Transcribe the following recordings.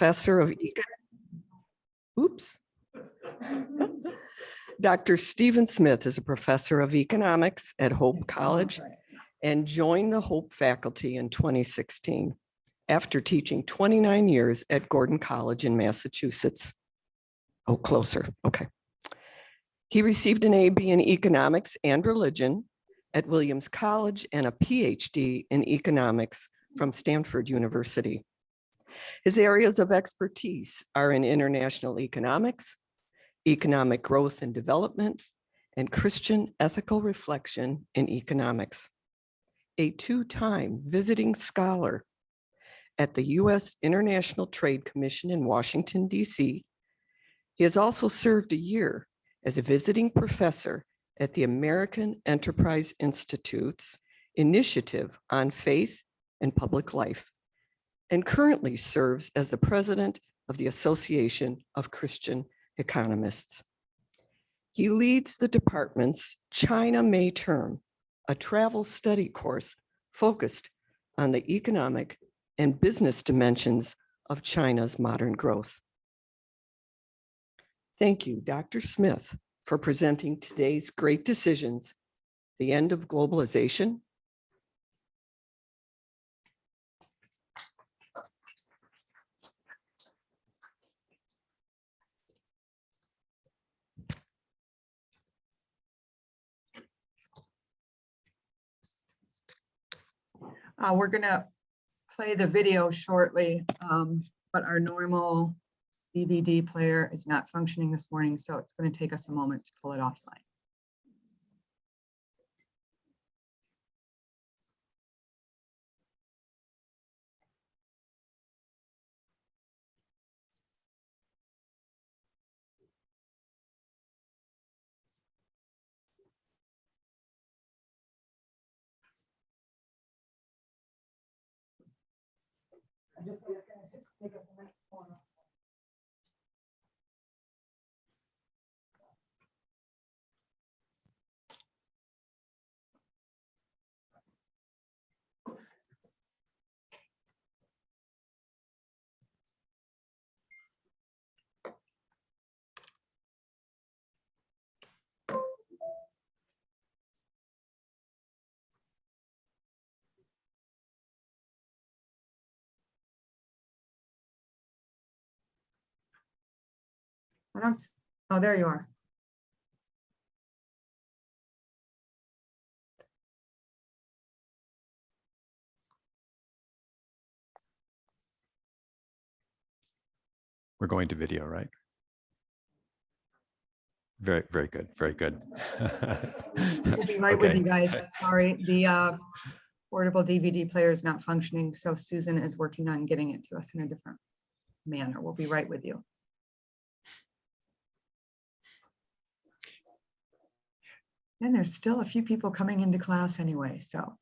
professor of Dr. Stephen Smith is a professor of economics at Hope College and joined the Hope faculty in 2016 after teaching 29 years at Gordon College in Massachusetts. Oh, closer. Okay. He received an AB in economics and religion at Williams College and a PhD in economics from Stanford University. His areas of expertise are in international economics, economic growth and development, and Christian ethical reflection in economics. A two-time visiting scholar at the U.S. International Trade Commission in Washington, D.C. He has also served a year as a visiting professor at the American Enterprise Institute's Initiative on Faith and Public Life, and currently serves as the president of the Association of Christian Economists. He leads the department's China May Term, a travel study course focused on the economic and business dimensions of China's modern growth. Thank you, Dr. Smith, for presenting today's great decisions, the end of globalization. We're going to play the video shortly, but our normal DVD player is not functioning this morning, so it's going to take us a moment to pull it offline. Just it's going to take us a minute. I don't, oh, there you are. We're going to video, right? Very, very good. Very good. We'll be right with you guys. Sorry, the portable DVD player is not functioning, so Susan is working on getting it to us in a different manner. We'll be right with you. And there's still a few people coming into class anyway, so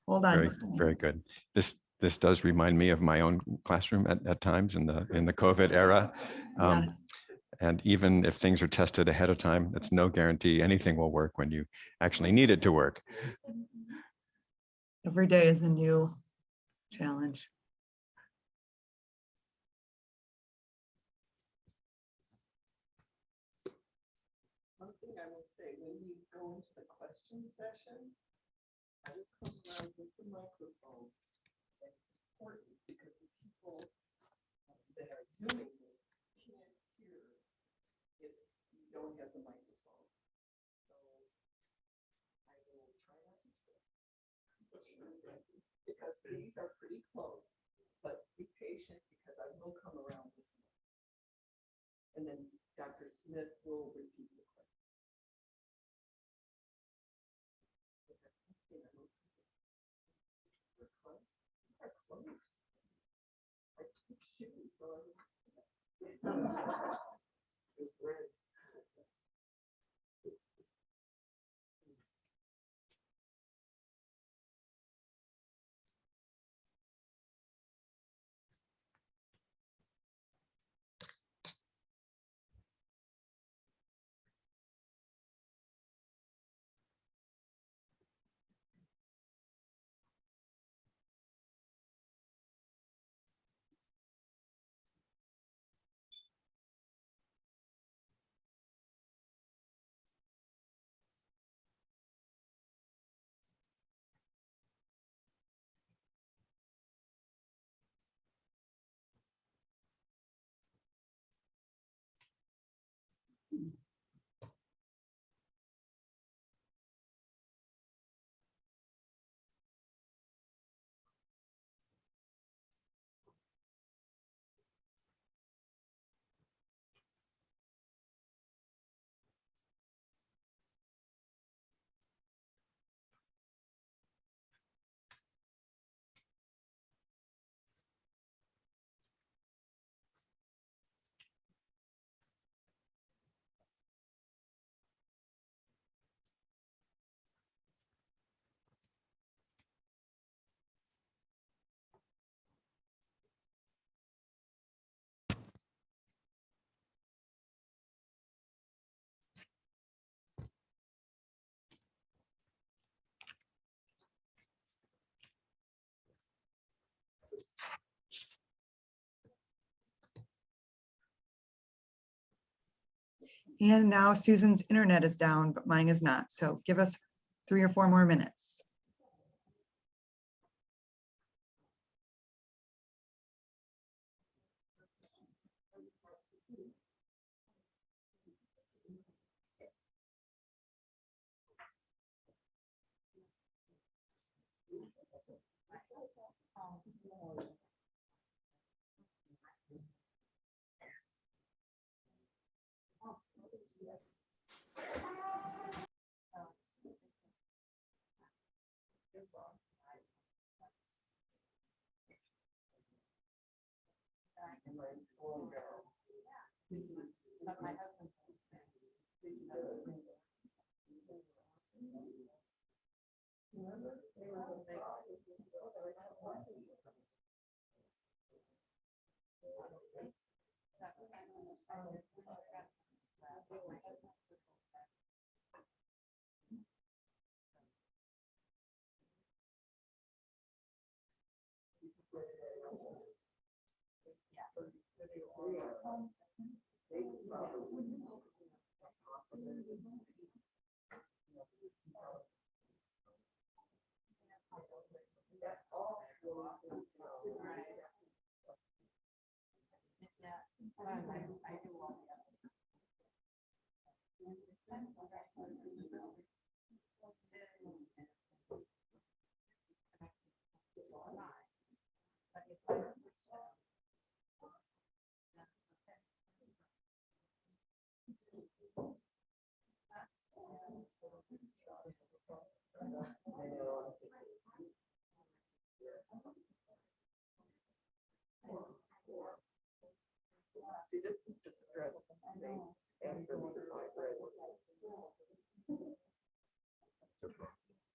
hold on. Very good. This does remind me of my own classroom at times in the COVID era. Yes. And even if things are tested ahead of time, it's no guarantee anything will work when you actually need it to work. Every day is a new challenge. One thing I will say, when we go into the question session, I will come around with the microphone. That's important because the people that are Zooming this can't hear if you don't have the microphone. So I will try not to trip because these are pretty close, but be patient because I will come around with them. And then Dr. Smith will repeat the question. They're close. I took shoes, so it's great. And now Susan's internet is down, but mine is not. So give us 3 or 4 more minutes.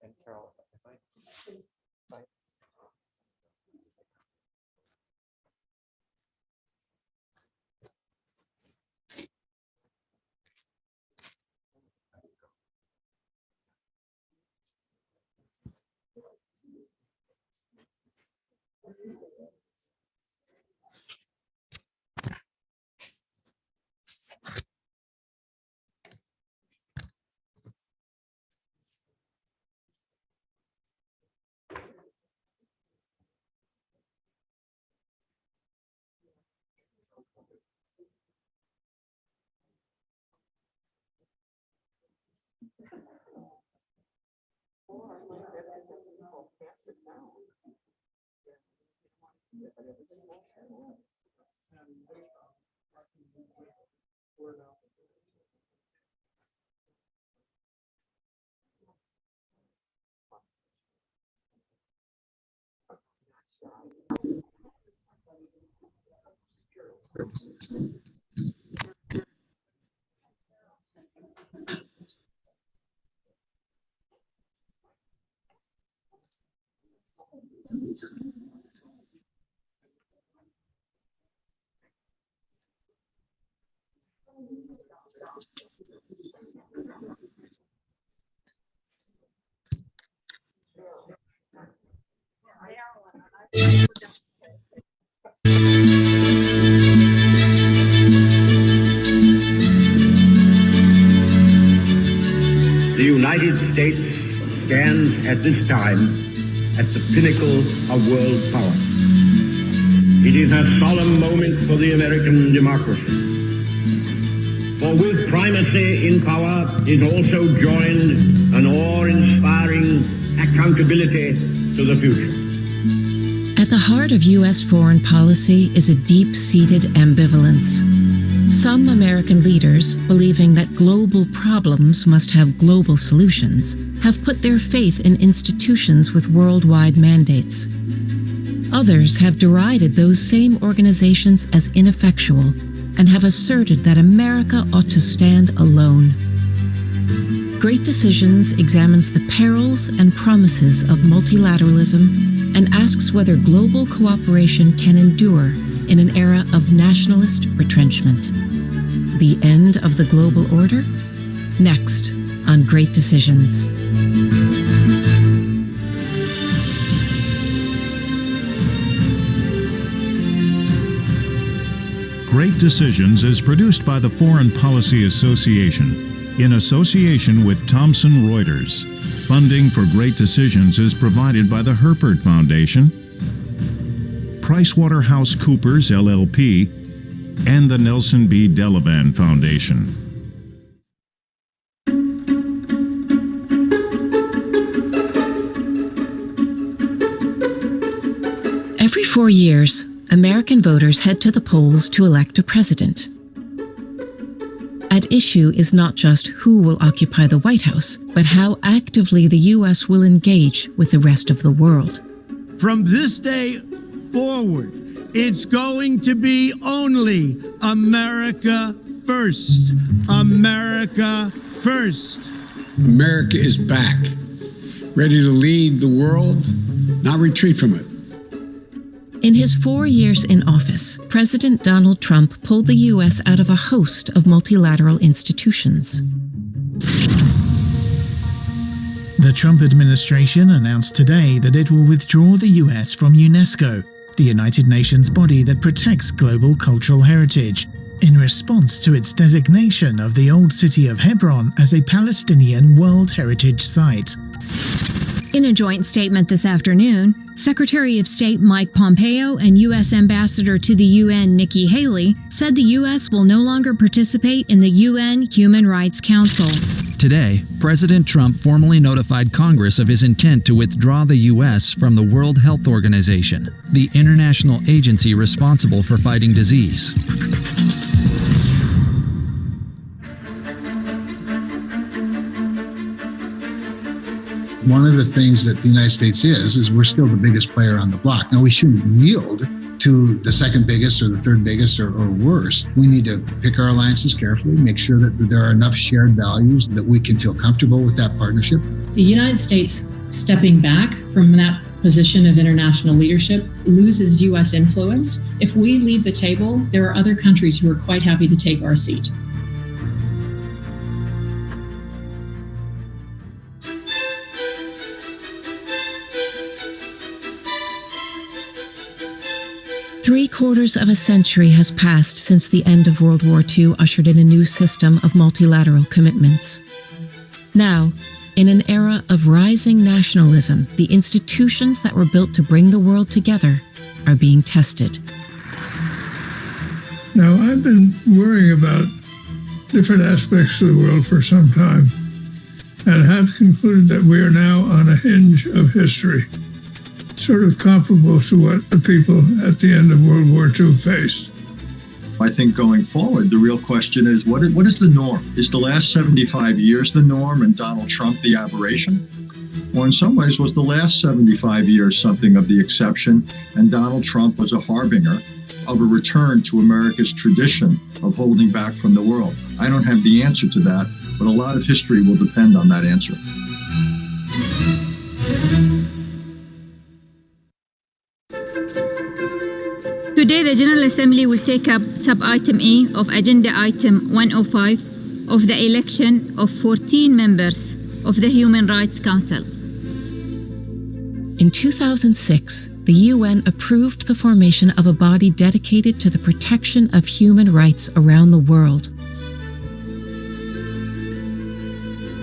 And Carol, if I The United States stands at this time at the pinnacle of world power. It is a solemn moment for the American democracy. For with primacy in power is also joined an awe-inspiring accountability to the future. At the heart of U.S. foreign policy is a deep-seated ambivalence. Some American leaders, believing that global problems must have global solutions, have put their faith in institutions with worldwide mandates. Others have derided those same organizations as ineffectual and have asserted that America ought to stand alone. Great Decisions examines the perils and promises of multilateralism and asks whether global cooperation can endure in an era of nationalist retrenchment. The end of the global order? Next on Great Decisions. Great Decisions is produced by the Foreign Policy Association in association with Thomson Reuters. Funding for Great Decisions is provided by the Herford Foundation, PricewaterhouseCoopers LLP, and the Nelson B. Delavan Foundation. Every 4 years, American voters head to the polls to elect a president. At issue is not just who will occupy the White House, but how actively the U.S. will engage with the rest of the world. From this day forward, it's going to be only America first. America first. America is back, ready to lead the world, not retreat from it. In his 4 years in office, President Donald Trump pulled the U.S. out of a host of multilateral institutions. The Trump administration announced today that it will withdraw the U.S. from UNESCO, the United Nations body that protects global cultural heritage, in response to its designation of the old city of Hebron as a Palestinian World Heritage Site. In a joint statement this afternoon, Secretary of State Mike Pompeo and U.S. Ambassador to the UN Nikki Haley said the U.S. will no longer participate in the UN Human Rights Council. Today, President Trump formally notified Congress of his intent to withdraw the U.S. from the World Health Organization, the international agency responsible for fighting disease. One of the things that the United States is we're still the biggest player on the block. Now, we shouldn't yield to the second biggest or the third biggest or worse. We need to pick our alliances carefully, make sure that there are enough shared values that we can feel comfortable with that partnership. The United States stepping back from that position of international leadership loses U.S. influence. If we leave the table, there are other countries who are quite happy to take our seat. Three-quarters of a century has passed since the end of World War II ushered in a new system of multilateral commitments. Now, in an era of rising nationalism, the institutions that were built to bring the world together are being tested. Now, I've been worrying about different aspects of the world for some time and have concluded that we are now on a hinge of history, sort of comparable to what the people at the end of World War II faced. I think going forward, the real question is, what is the norm? Is the last 75 years the norm and Donald Trump the aberration? Or in some ways, was the last 75 years something of the exception and Donald Trump was a harbinger of a return to America's tradition of holding back from the world? I don't have the answer to that, but a lot of history will depend on that answer. Today, the General Assembly will take up sub-item E of Agenda Item 105 of the election of 14 members of the Human Rights Council. In 2006, the UN approved the formation of a body dedicated to the protection of human rights around the world.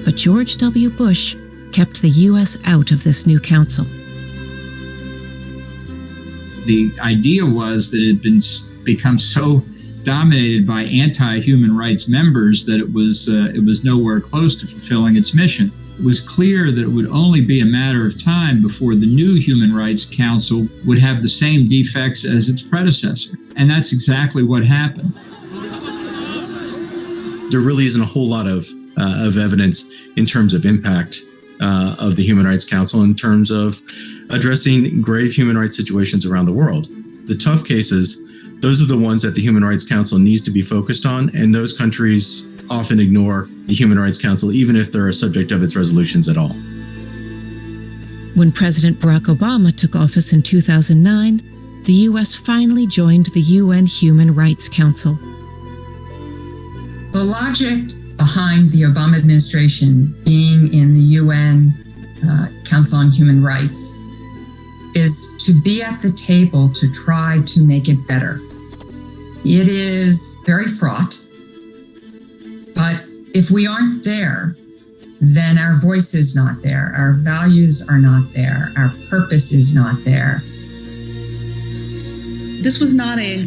But George W. Bush kept the U.S. out of this new council. The idea was that it had become so dominated by anti-human rights members that it was nowhere close to fulfilling its mission. It was clear that it would only be a matter of time before the new Human Rights Council would have the same defects as its predecessor. And that's exactly what happened. There really isn't a whole lot of evidence in terms of impact of the Human Rights Council in terms of addressing grave human rights situations around the world. The tough cases, those are the ones that the Human Rights Council needs to be focused on, and those countries often ignore the Human Rights Council, even if they're a subject of its resolutions at all. When President Barack Obama took office in 2009, the U.S. finally joined the UN Human Rights Council. The logic behind the Obama administration being in the UN Council on Human Rights is to be at the table to try to make it better. It is very fraught, but if we aren't there, then our voice is not there, our values are not there, our purpose is not there. This was not a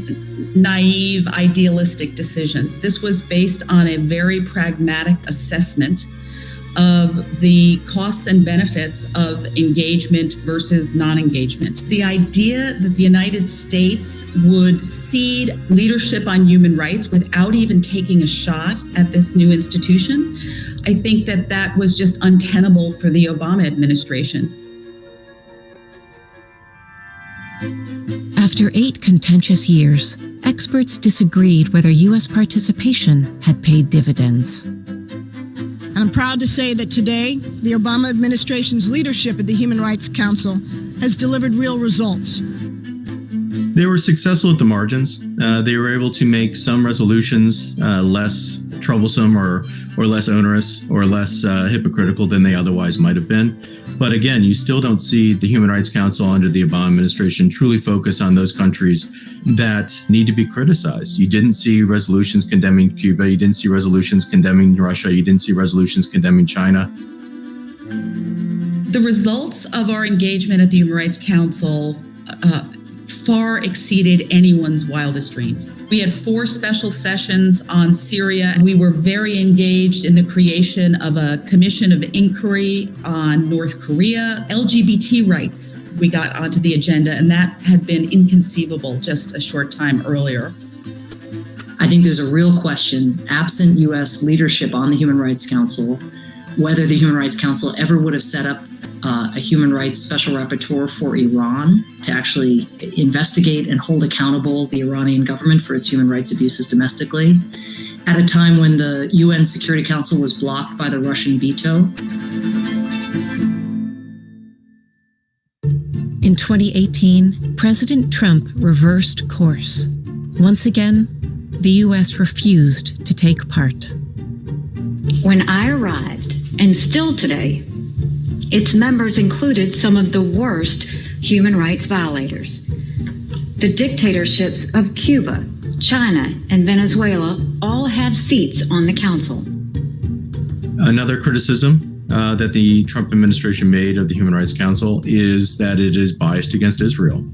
naive, idealistic decision. This was based on a very pragmatic assessment of the costs and benefits of engagement versus non-engagement. The idea that the United States would cede leadership on human rights without even taking a shot at this new institution, I think that that was just untenable for the Obama administration. After 8 contentious years, experts disagreed whether U.S. participation had paid dividends. And I'm proud to say that today, the Obama administration's leadership at the Human Rights Council has delivered real results. They were successful at the margins. They were able to make some resolutions less troublesome or less onerous or less hypocritical than they otherwise might have been. But again, you still don't see the Human Rights Council under the Obama administration truly focus on those countries that need to be criticized. You didn't see resolutions condemning Cuba. You didn't see resolutions condemning Russia. You didn't see resolutions condemning China. The results of our engagement at the Human Rights Council far exceeded anyone's wildest dreams. We had 4 special sessions on Syria. We were very engaged in the creation of a commission of inquiry on North Korea. LGBT rights, we got onto the agenda, and that had been inconceivable just a short time earlier. I think there's a real question, absent U.S. leadership on the Human Rights Council, whether the Human Rights Council ever would have set up a human rights special rapporteur for Iran to actually investigate and hold accountable the Iranian government for its human rights abuses domestically, at a time when the UN Security Council was blocked by the Russian veto. In 2018, President Trump reversed course. Once again, the U.S. refused to take part. When I arrived, and still today, its members included some of the worst human rights violators. The dictatorships of Cuba, China, and Venezuela all have seats on the council. Another criticism that the Trump administration made of the Human Rights Council is that it is biased against Israel.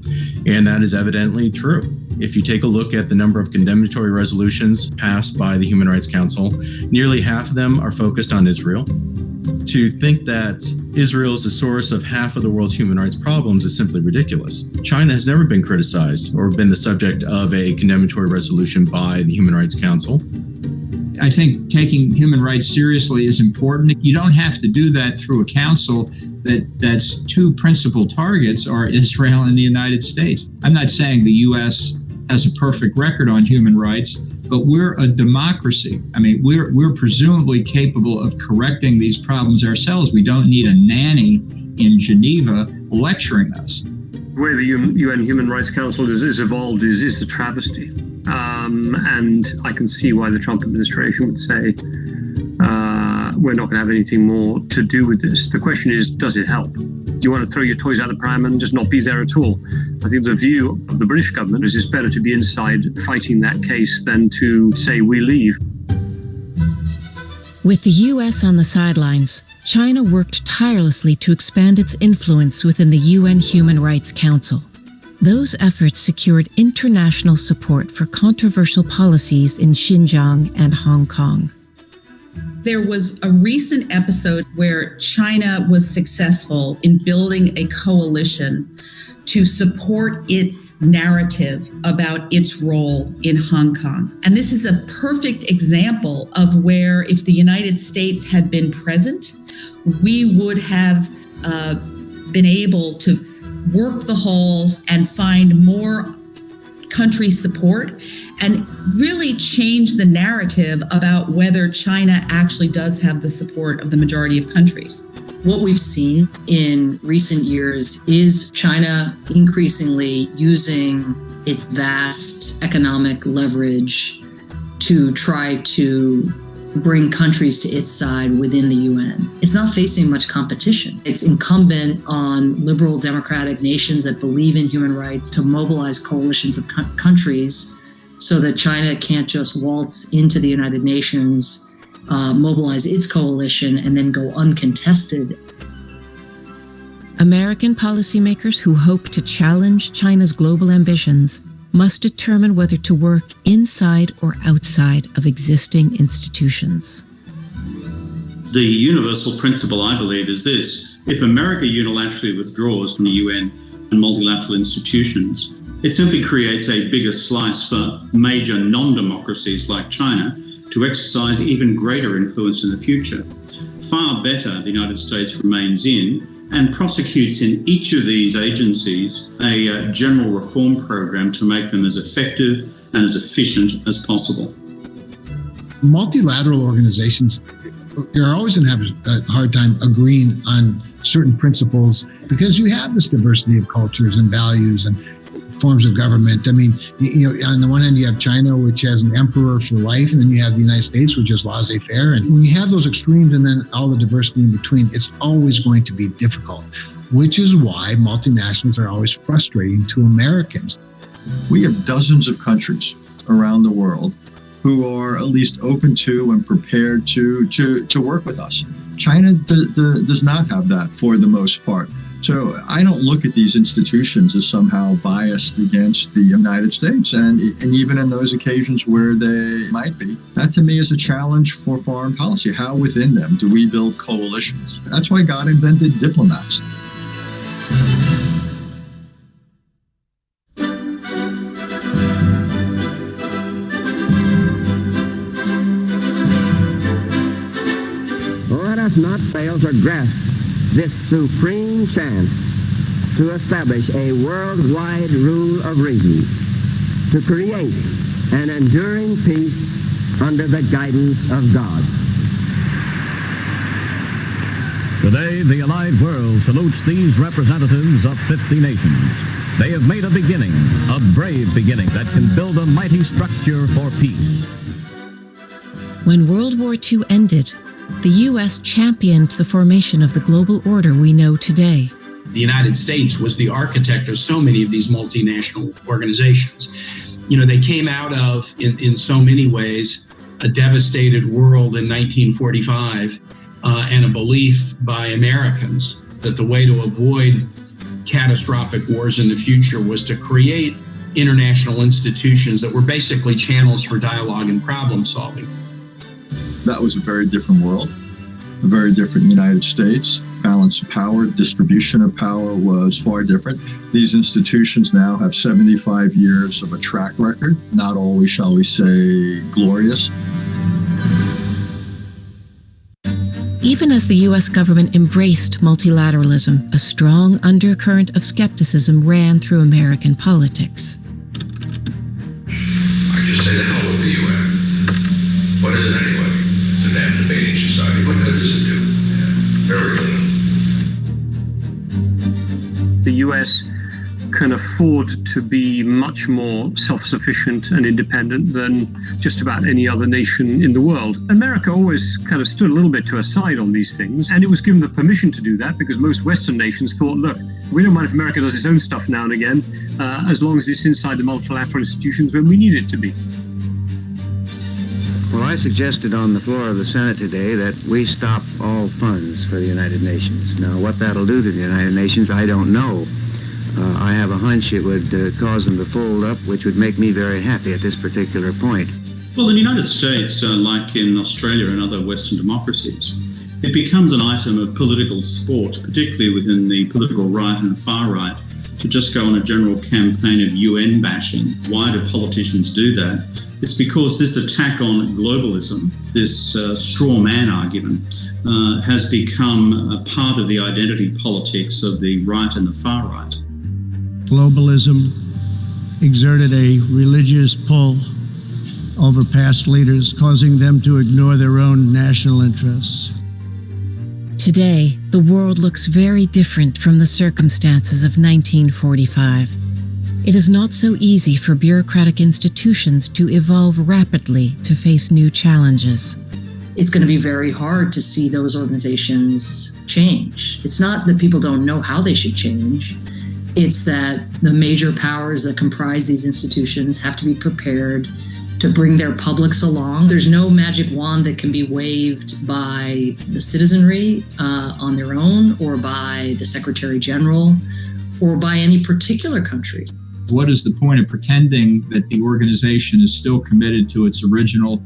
And that is evidently true. If you take a look at the number of condemnatory resolutions passed by the Human Rights Council, nearly half of them are focused on Israel. To think that Israel is the source of half of the world's human rights problems is simply ridiculous. China has never been criticized or been the subject of a condemnatory resolution by the Human Rights Council. I think taking human rights seriously is important. You don't have to do that through a council that's 2 principal targets are Israel and the United States. I'm not saying the U.S. has a perfect record on human rights, but we're a democracy. I mean, we're presumably capable of correcting these problems ourselves. We don't need a nanny in Geneva lecturing us. The way the UN Human Rights Council is evolved is a travesty. And I can see why the Trump administration would say, we're not going to have anything more to do with this. The question is, does it help? Do you want to throw your toys out the pram and just not be there at all? I think the view of the British government is it's better to be inside fighting that case than to say we leave. With the U.S. on the sidelines, China worked tirelessly to expand its influence within the UN Human Rights Council. Those efforts secured international support for controversial policies in Xinjiang and Hong Kong. There was a recent episode where China was successful in building a coalition to support its narrative about its role in Hong Kong. And this is a perfect example of where if the United States had been present, we would have been able to work the halls and find more country support and really change the narrative about whether China actually does have the support of the majority of countries. What we've seen in recent years is China increasingly using its vast economic leverage to try to bring countries to its side within the UN. It's not facing much competition. It's incumbent on liberal democratic nations that believe in human rights to mobilize coalitions of countries so that China can't just waltz into the United Nations, mobilize its coalition, and then go uncontested. American policymakers who hope to challenge China's global ambitions must determine whether to work inside or outside of existing institutions. The universal principle, I believe, is this. If America unilaterally withdraws from the UN and multilateral institutions, it simply creates a bigger slice for major non-democracies like China to exercise even greater influence in the future. Far better the United States remains in and prosecutes in each of these agencies a general reform program to make them as effective and as efficient as possible. Multilateral organizations are always going to have a hard time agreeing on certain principles because you have this diversity of cultures and values and forms of government. I mean, on the one hand, you have China, which has an emperor for life, and then you have the United States, which is laissez-faire. And when you have those extremes and then all the diversity in between, it's always going to be difficult, which is why multinationals are always frustrating to Americans. We have dozens of countries around the world who are at least open to and prepared to work with us. China does not have that for the most part. So I don't look at these institutions as somehow biased against the United States. And even in those occasions where they might be, that to me is a challenge for foreign policy. How within them do we build coalitions? That's why God invented diplomats. Let us not fail to grasp this supreme chance to establish a worldwide rule of reason, to create an enduring peace under the guidance of God. Today, the allied world salutes these representatives of 50 nations. They have made a beginning, a brave beginning that can build a mighty structure for peace. When World War II ended, the U.S. championed the formation of the global order we know today. The United States was the architect of so many of these multinational organizations. You know, they came out of, in so many ways, a devastated world in 1945 and a belief by Americans that the way to avoid catastrophic wars in the future was to create international institutions that were basically channels for dialogue and problem solving. That was a very different world, a very different United States. Balance of power, distribution of power was far different. These institutions now have 75 years of a track record, not always, shall we say, glorious. Even as the U.S. government embraced multilateralism, a strong undercurrent of skepticism ran through American politics. I just say the hell with the UN. What is it anyway? It's a damn debating society. What good does it do? Very little. The US can afford to be much more self-sufficient and independent than just about any other nation in the world. America always kind of stood a little bit to a side on these things, and it was given the permission to do that because most Western nations thought, look, we don't mind if America does its own stuff now and again, as long as it's inside the multilateral institutions when we need it to be. Well, I suggested on the floor of the Senate today that we stop all funds for the United Nations. Now, what that'll do to the United Nations, I don't know. I have a hunch it would cause them to fold up, which would make me very happy at this particular point. Well, in the United States, like in Australia and other Western democracies, it becomes an item of political sport, particularly within the political right and the far right, to just go on a general campaign of UN bashing. Why do politicians do that? It's because this attack on globalism, this straw man argument, has become a part of the identity politics of the right and the far right. Globalism exerted a religious pull over past leaders, causing them to ignore their own national interests. Today, the world looks very different from the circumstances of 1945. It is not so easy for bureaucratic institutions to evolve rapidly to face new challenges. It's going to be very hard to see those organizations change. It's not that people don't know how they should change. It's that the major powers that comprise these institutions have to be prepared to bring their publics along. There's no magic wand that can be waved by the citizenry on their own, or by the Secretary General, or by any particular country. What is the point of pretending that the organization is still committed to its original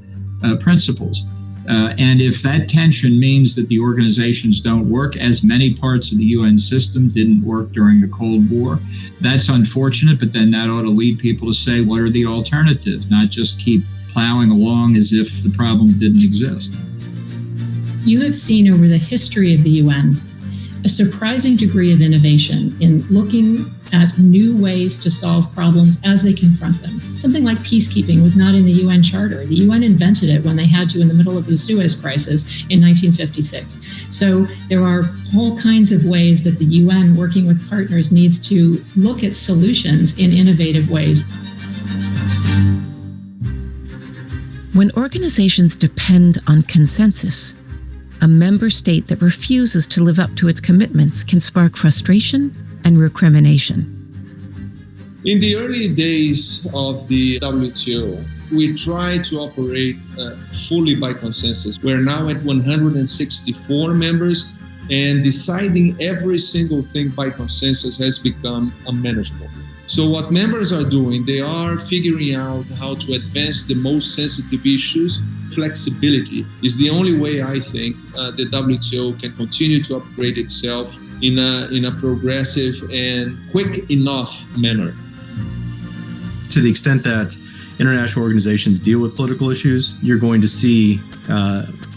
principles? And if that tension means that the organizations don't work, as many parts of the UN system didn't work during the Cold War, that's unfortunate, but then that ought to lead people to say, what are the alternatives? Not just keep plowing along as if the problem didn't exist. You have seen over the history of the UN a surprising degree of innovation in looking at new ways to solve problems as they confront them. Something like peacekeeping was not in the UN Charter. The UN invented it when they had to in the middle of the Suez Crisis in 1956. So there are all kinds of ways that the UN, working with partners, needs to look at solutions in innovative ways. When organizations depend on consensus, a member state that refuses to live up to its commitments can spark frustration and recrimination. In the early days of the WTO, we tried to operate fully by consensus. We're now at 164 members, and deciding every single thing by consensus has become unmanageable. So what members are doing, they are figuring out how to advance the most sensitive issues. Flexibility is the only way, I think, the WTO can continue to upgrade itself in a progressive and quick enough manner. To the extent that international organizations deal with political issues, you're going to see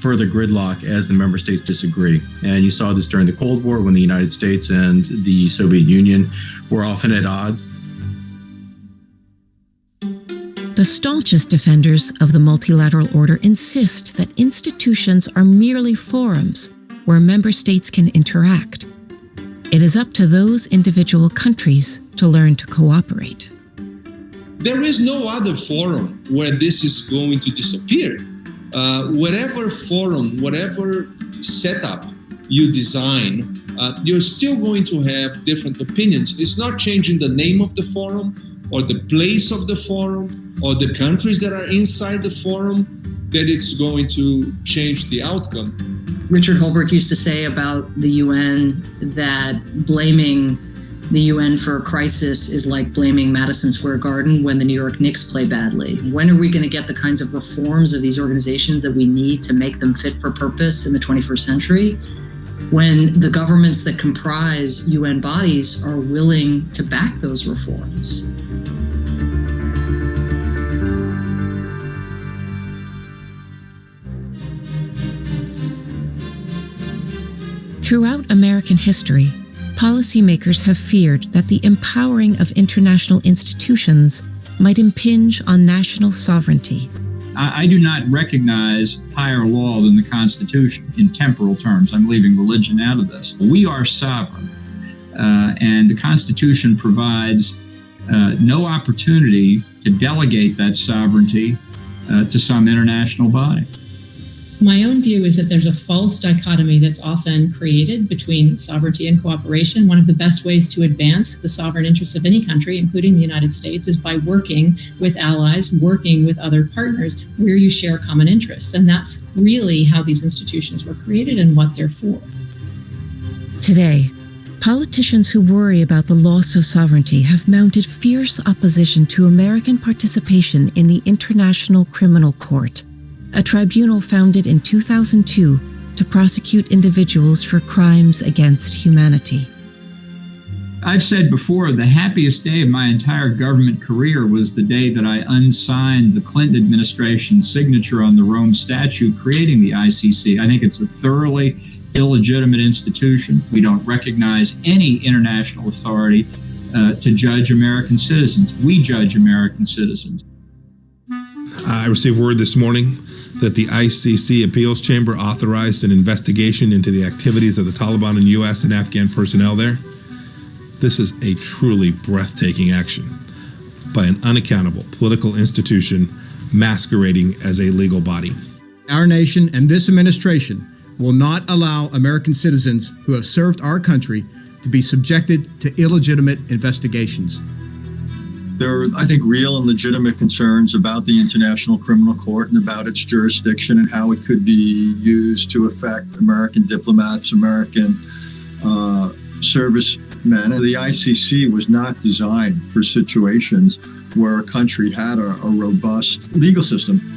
further gridlock as the member states disagree. And you saw this during the Cold War when the United States and the Soviet Union were often at odds. The staunchest defenders of the multilateral order insist that institutions are merely forums where member states can interact. It is up to those individual countries to learn to cooperate. There is no other forum where this is going to disappear. Whatever forum, whatever setup you design, you're still going to have different opinions. It's not changing the name of the forum or the place of the forum or the countries that are inside the forum that it's going to change the outcome. Richard Holbrooke used to say about the UN that blaming the UN for a crisis is like blaming Madison Square Garden when the New York Knicks play badly. When are we going to get the kinds of reforms of these organizations that we need to make them fit for purpose in the 21st century? When the governments that comprise UN bodies are willing to back those reforms. Throughout American history, policymakers have feared that the empowering of international institutions might impinge on national sovereignty. I do not recognize higher law than the Constitution in temporal terms. I'm leaving religion out of this. We are sovereign, and the Constitution provides no opportunity to delegate that sovereignty to some international body. My own view is that there's a false dichotomy that's often created between sovereignty and cooperation. One of the best ways to advance the sovereign interests of any country, including the United States, is by working with allies, working with other partners where you share common interests. And that's really how these institutions were created and what they're for. Today, Politicians who worry about the loss of sovereignty have mounted fierce opposition to American participation in the International Criminal Court, a tribunal founded in 2002 to prosecute individuals for crimes against humanity. I've said before, the happiest day of my entire government career was the day that I unsigned the Clinton administration's signature on the Rome Statute creating the ICC. I think it's a thoroughly illegitimate institution. We don't recognize any international authority to judge American citizens. We judge American citizens. I received word this morning that the ICC Appeals Chamber authorized an investigation into the activities of the Taliban and U.S. and Afghan personnel there. This is a truly breathtaking action by an unaccountable political institution masquerading as a legal body. Our nation and this administration will not allow American citizens who have served our country to be subjected to illegitimate investigations. There are, I think, real and legitimate concerns about the International Criminal Court and about its jurisdiction and how it could be used to affect American diplomats, American servicemen. And the ICC was not designed for situations where a country had a robust legal system.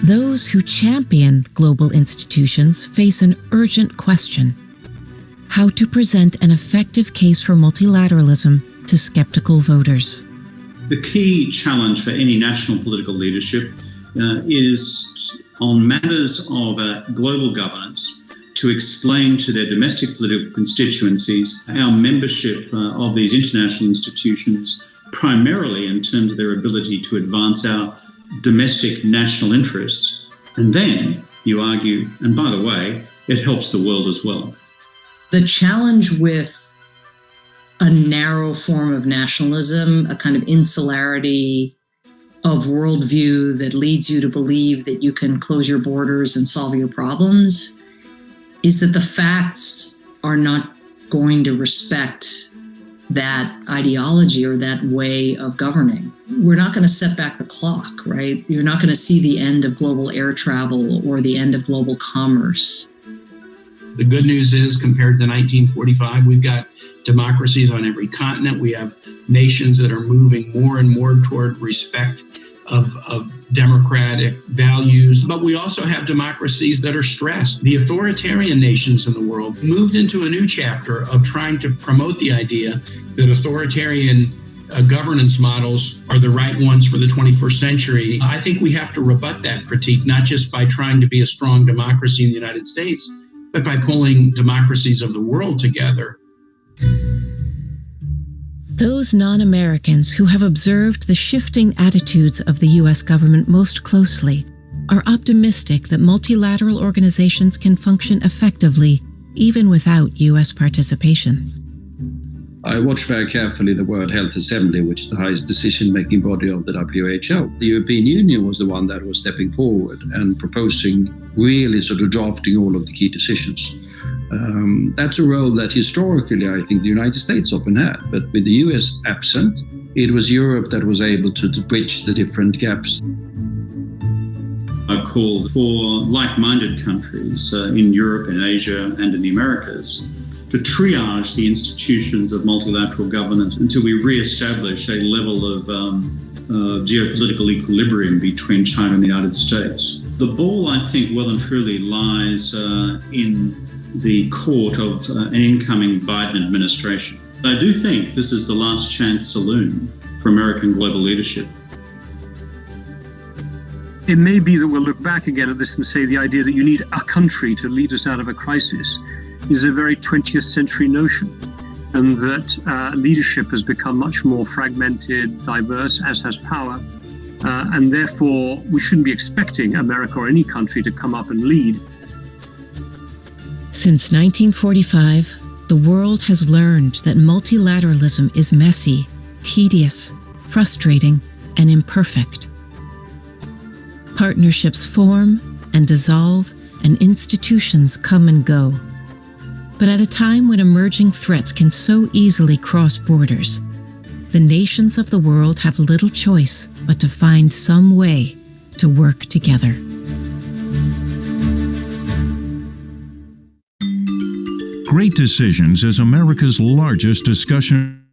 Those who champion global institutions face an urgent question: how to present an effective case for multilateralism to skeptical voters. The key challenge for any national political leadership is on matters of global governance to explain to their domestic political constituencies our membership of these international institutions, primarily in terms of their ability to advance our domestic national interests. And then you argue, and by the way, it helps the world as well. The challenge with a narrow form of nationalism, a kind of insularity of worldview that leads you to believe that you can close your borders and solve your problems, is that the facts are not going to respect that ideology or that way of governing. We're not going to set back the clock, right? You're not going to see the end of global air travel or the end of global commerce. The good news is, compared to 1945, we've got democracies on every continent. We have nations that are moving more and more toward respect of democratic values. But we also have democracies that are stressed. The authoritarian nations in the world moved into a new chapter of trying to promote the idea that authoritarian governance models are the right ones for the 21st century. I think we have to rebut that critique, not just by trying to be a strong democracy in the United States, but by pulling democracies of the world together. Those non-Americans who have observed the shifting attitudes of the U.S. government most closely are optimistic that multilateral organizations can function effectively even without U.S. participation. I watched very carefully the World Health Assembly, which is the highest decision-making body of the WHO. The European Union was the one that was stepping forward and proposing, really sort of drafting all of the key decisions. That's a role that historically I think the United States often had, but with the US absent, it was Europe that was able to bridge the different gaps. I called for like-minded countries in Europe, in Asia, and in the Americas to triage the institutions of multilateral governance until we re-establish a level of geopolitical equilibrium between China and the United States. The ball, I think, well and truly lies in the court of an incoming Biden administration. I do think this is the last chance saloon for American global leadership. It may be that we'll look back again at this and say the idea that you need a country to lead us out of a crisis is a very 20th century notion, and that leadership has become much more fragmented, diverse, as has power, and therefore we shouldn't be expecting America or any country to come up and lead. Since 1945, the world has learned that multilateralism is messy, tedious, frustrating, and imperfect. Partnerships form and dissolve, and institutions come and go. But at a time when emerging threats can so easily cross borders, the nations of the world have little choice but to find some way to work together. Great Decisions is America's largest discussion.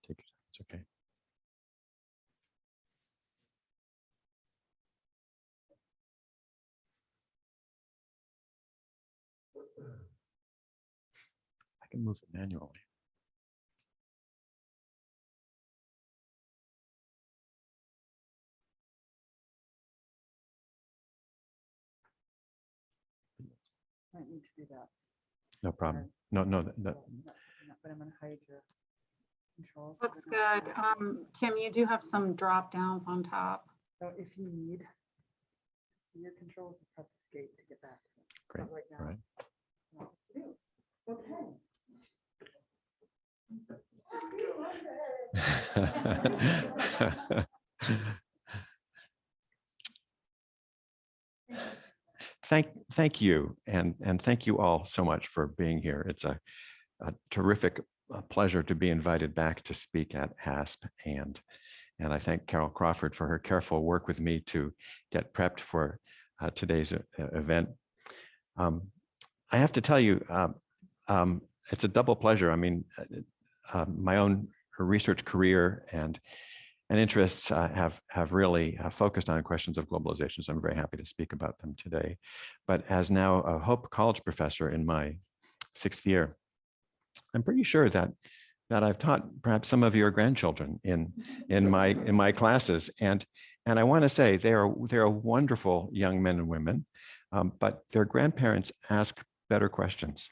Take your time. It's okay. I can move it manually. I need to do that. No problem. No. But I'm going to hide your controls. Looks good. Kim, you do have some drop downs on top. So if you need to see your controls, you press escape to get back to them. Great. Not right now. All right. Thank you, and thank you all so much for being here. It's a terrific pleasure to be invited back to speak at HASP, and I thank Carol Crawford for her careful work with me to get prepped for today's event. I have to tell you, it's a double pleasure. I mean, my own research career and interests have really focused on questions of globalization, so I'm very happy to speak about them today. But as now a Hope College professor in my 6th year, I'm pretty sure that I've taught perhaps some of your grandchildren in my classes, and I want to say they are wonderful young men and women, but their grandparents ask better questions.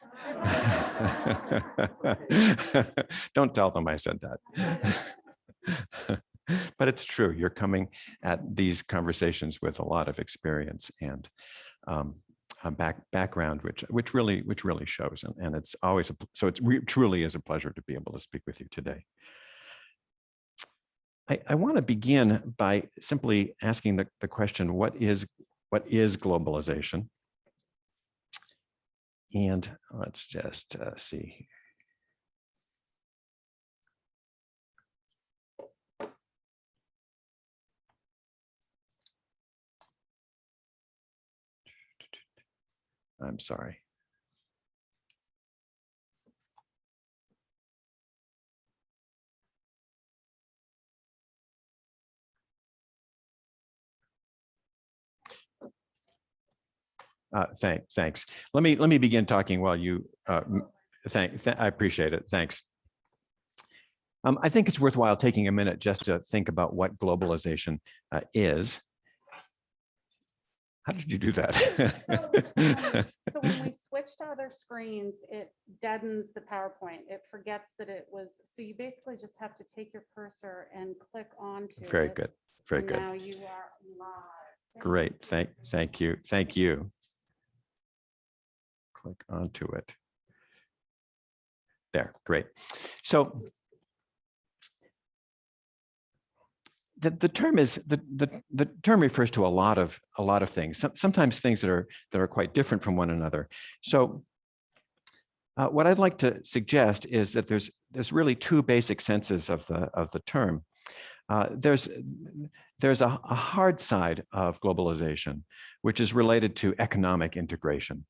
Don't tell them I said that. But it's true. You're coming at these conversations with a lot of experience and a background, which really shows, and it's always truly is a pleasure to be able to speak with you today. I want to begin by simply asking the question: what is globalization? And let's just see. I'm sorry. Thanks. Let me begin talking while you. I appreciate it. Thanks. I think it's worthwhile taking a minute just to think about what globalization is. How did you do that? So when we switch to other screens, it deadens the PowerPoint. It forgets that it was, so you basically just have to take your cursor and click onto it. Very good. Very good. Now you are live. Great. Thank you. Thank you. Click onto it. There. Great. So the term is the term refers to a lot of things. Sometimes things that are quite different from one another. So what I'd like to suggest is that there's really two basic senses of the term. There's a hard side of globalization, which is related to economic integration.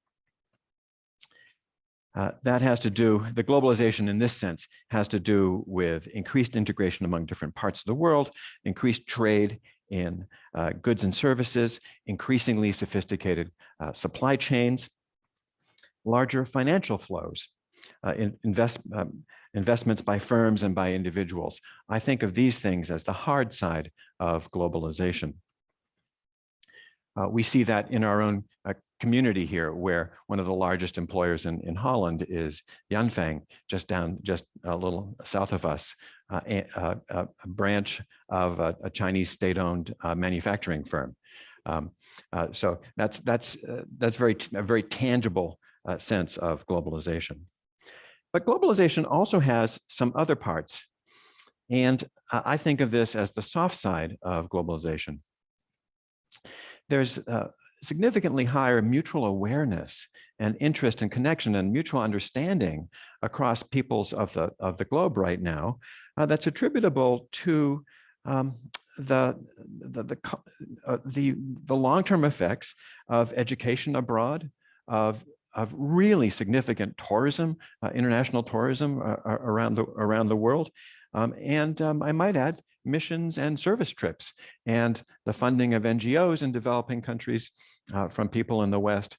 That has to do, the globalization in this sense has to do with increased integration among different parts of the world, increased trade in goods and services, increasingly sophisticated supply chains, larger financial flows, investments by firms and by individuals. I think of these things as the hard side of globalization. We see that in our own community here, where one of the largest employers in Holland is Yanfeng, just a little south of us, a branch of a Chinese state-owned manufacturing firm. So that's a very tangible sense of globalization. But globalization also has some other parts, and I think of this as the soft side of globalization. There's significantly higher mutual awareness and interest and connection and mutual understanding across peoples of the globe right now that's attributable to the long-term effects of education abroad, of really significant tourism, international tourism around the world, and I might add, missions and service trips, and the funding of NGOs in developing countries from people in the West.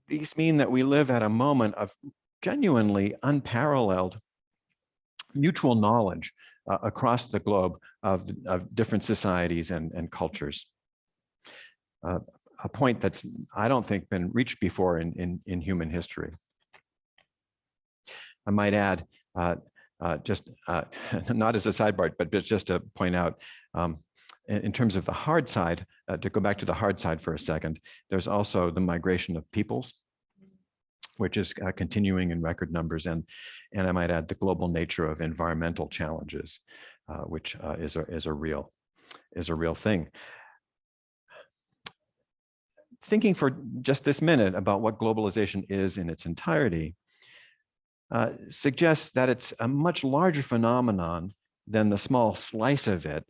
These mean that we live at a moment of genuinely unparalleled mutual knowledge across the globe of different societies and cultures. A point that's, I don't think, been reached before in human history. I might add, just not as a sidebar, but just to point out, in terms of the hard side, to go back to the hard side for a second, there's also the migration of peoples, which is continuing in record numbers, and I might add the global nature of environmental challenges, which is a real thing. Thinking for just this minute about what globalization is in its entirety suggests that it's a much larger phenomenon than the small slice of it,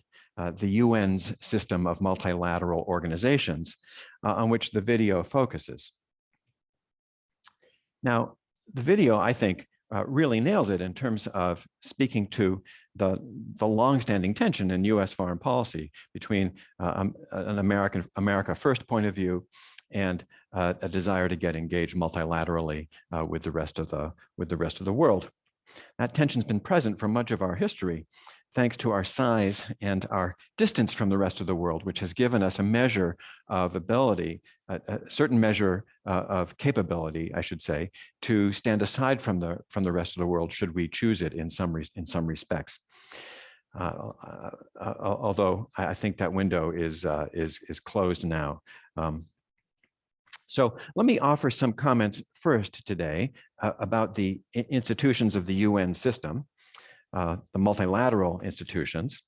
the UN's system of multilateral organizations, on which the video focuses. Now, the video, I think, really nails it in terms of speaking to the longstanding tension in US foreign policy between an America first point of view and a desire to get engaged multilaterally with the rest of the world. That tension's been present for much of our history, thanks to our size and our distance from the rest of the world, which has given us a measure of ability, a certain measure of capability, I should say, to stand aside from the rest of the world should we choose it in some respects. Although I think that window is closed now. So let me offer some comments first today about the institutions of the UN system, the multilateral institutions,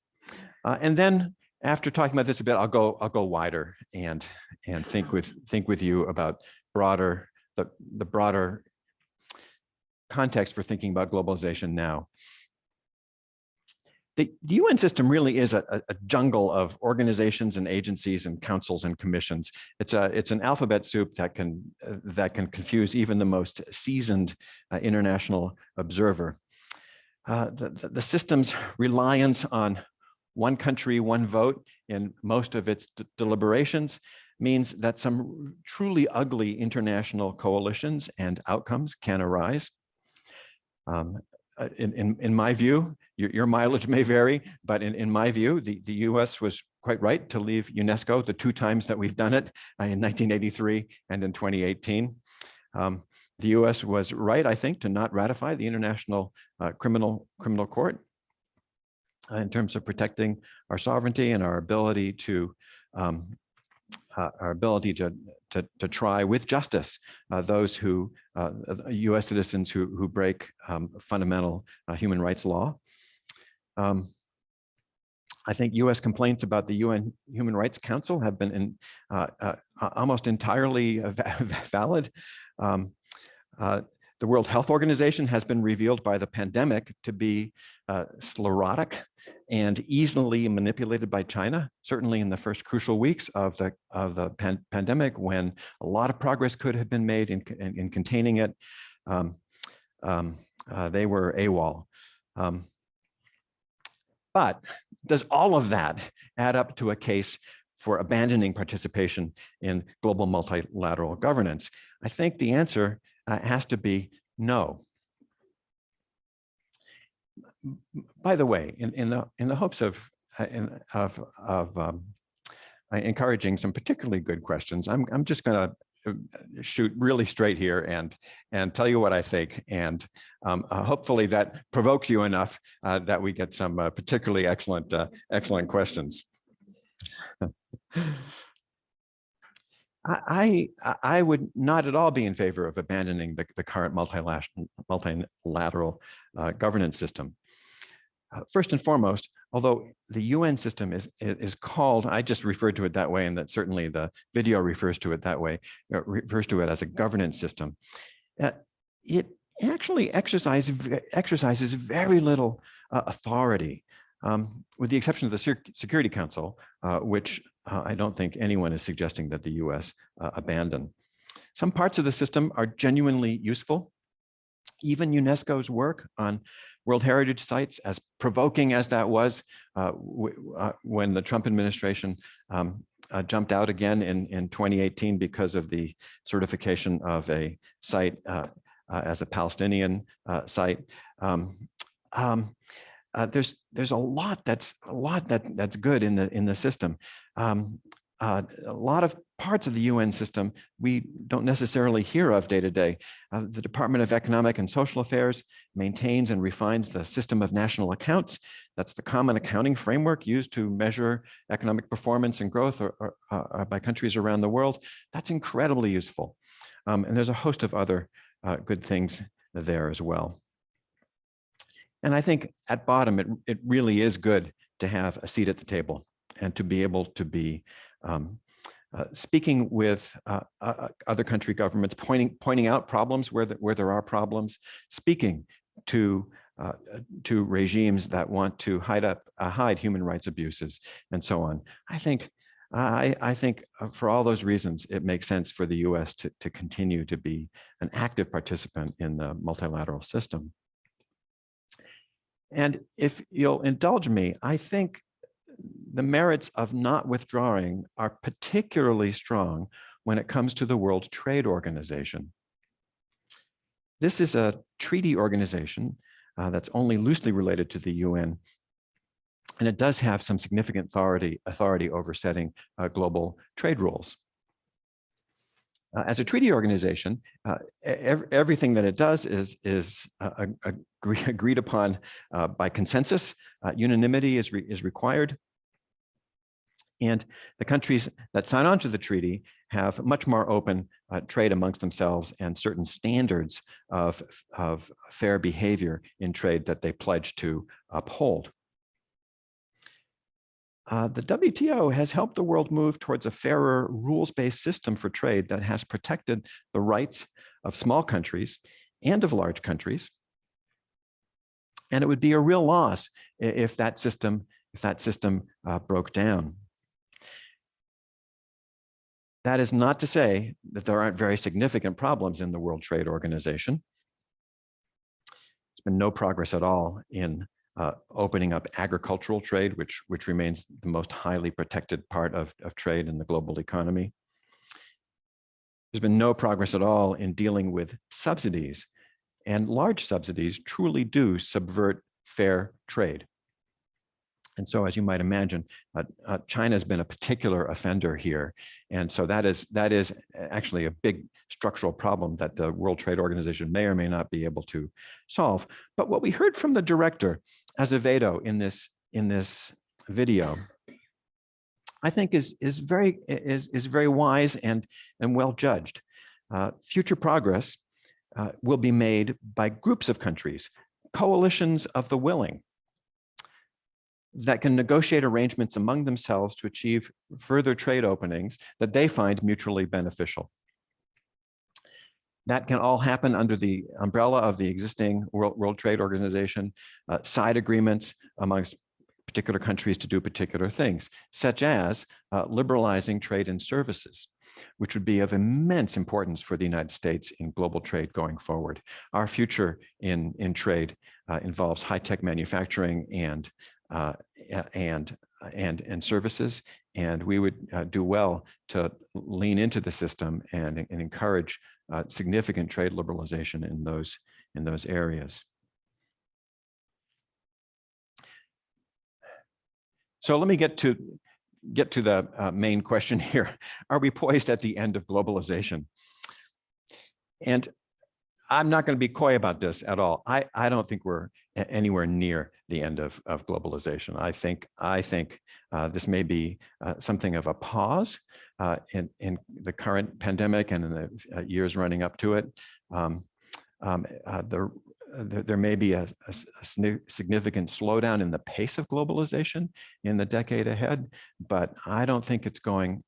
and then after talking about this a bit, I'll go wider and think with you about the broader context for thinking about globalization now. The UN system really is a jungle of organizations and agencies and councils and commissions. It's an alphabet soup that can confuse even the most seasoned international observer. The system's reliance on one country, one vote in most of its deliberations means that some truly ugly international coalitions and outcomes can arise. In my view, your mileage may vary, but in my view, the US was quite right to leave UNESCO the 2 times that we've done it, in 1983 and in 2018. The US was right, I think, to not ratify the International Criminal Court in terms of protecting our sovereignty and our ability to try with justice those who U.S. citizens who break fundamental human rights law. I think U.S. complaints about the UN Human Rights Council have been almost entirely valid. The World Health Organization has been revealed by the pandemic to be sclerotic and easily manipulated by China, certainly in the first crucial weeks of the pandemic, when a lot of progress could have been made in containing it. they were AWOL. But does all of that add up to a case for abandoning participation in global multilateral governance? I think the answer has to be no. By the way, in the hopes of encouraging some particularly good questions, I'm just going to shoot really straight here and tell you what I think, and hopefully that provokes you enough that we get some particularly excellent questions. I would not at all be in favor of abandoning the current multilateral governance system. First and foremost, although the UN system is called, I just referred to it that way, and that certainly the video refers to it that way, refers to it as a governance system, it actually exercises very little authority, with the exception of the Security Council, which I don't think anyone is suggesting that the US abandon. Some parts of the system are genuinely useful. Even UNESCO's work on World Heritage Sites, as provoking as that was when the Trump administration jumped out again in 2018 because of the certification of a site as a Palestinian site. There's a lot that's good in the system. A lot of parts of the UN system we don't necessarily hear of day to day. The Department of Economic and Social Affairs maintains and refines the system of national accounts. That's the common accounting framework used to measure economic performance and growth by countries around the world. That's incredibly useful. And there's a host of other good things there as well. And I think at bottom, it really is good to have a seat at the table and to be able to be speaking with other country governments, pointing out problems where there are problems, speaking to regimes that want to hide human rights abuses, and so on. I think for all those reasons, it makes sense for the U.S. to continue to be an active participant in the multilateral system. And if you'll indulge me, I think the merits of not withdrawing are particularly strong when it comes to the World Trade Organization. This is a treaty organization that's only loosely related to the UN, and it does have some significant authority over setting global trade rules. As a treaty organization, everything that it does is agreed upon by consensus. Unanimity is required. And the countries that sign on to the treaty have much more open trade amongst themselves and certain standards of fair behavior in trade that they pledge to uphold. The WTO has helped the world move towards a fairer rules-based system for trade that has protected the rights of small countries and of large countries. And it would be a real loss if that system broke down. That is not to say that there aren't very significant problems in the World Trade Organization. There's been no progress at all in opening up agricultural trade, which remains the most highly protected part of trade in the global economy. There's been no progress at all in dealing with subsidies, and large subsidies truly do subvert fair trade. And so, as you might imagine, China has been a particular offender here. And so that is actually a big structural problem that the World Trade Organization may or may not be able to solve. But what we heard from the director, Azevedo, in this video, I think is very wise and well judged. Future progress will be made by groups of countries, coalitions of the willing, that can negotiate arrangements among themselves to achieve further trade openings that they find mutually beneficial. That can all happen under the umbrella of the existing World Trade Organization, side agreements amongst particular countries to do particular things, such as liberalizing trade and services. which would be of immense importance for the United States in global trade going forward. Our future in trade involves high-tech manufacturing and services, and we would do well to lean into the system and encourage significant trade liberalization in those areas. So let me get to the main question here. Are we poised at the end of globalization? And I'm not going to be coy about this at all. I don't think we're anywhere near the end of globalization. I think this may be something of a pause in the current pandemic and in the years running up to it. There may be a significant slowdown in the pace of globalization in the decade ahead, but I don't think it's going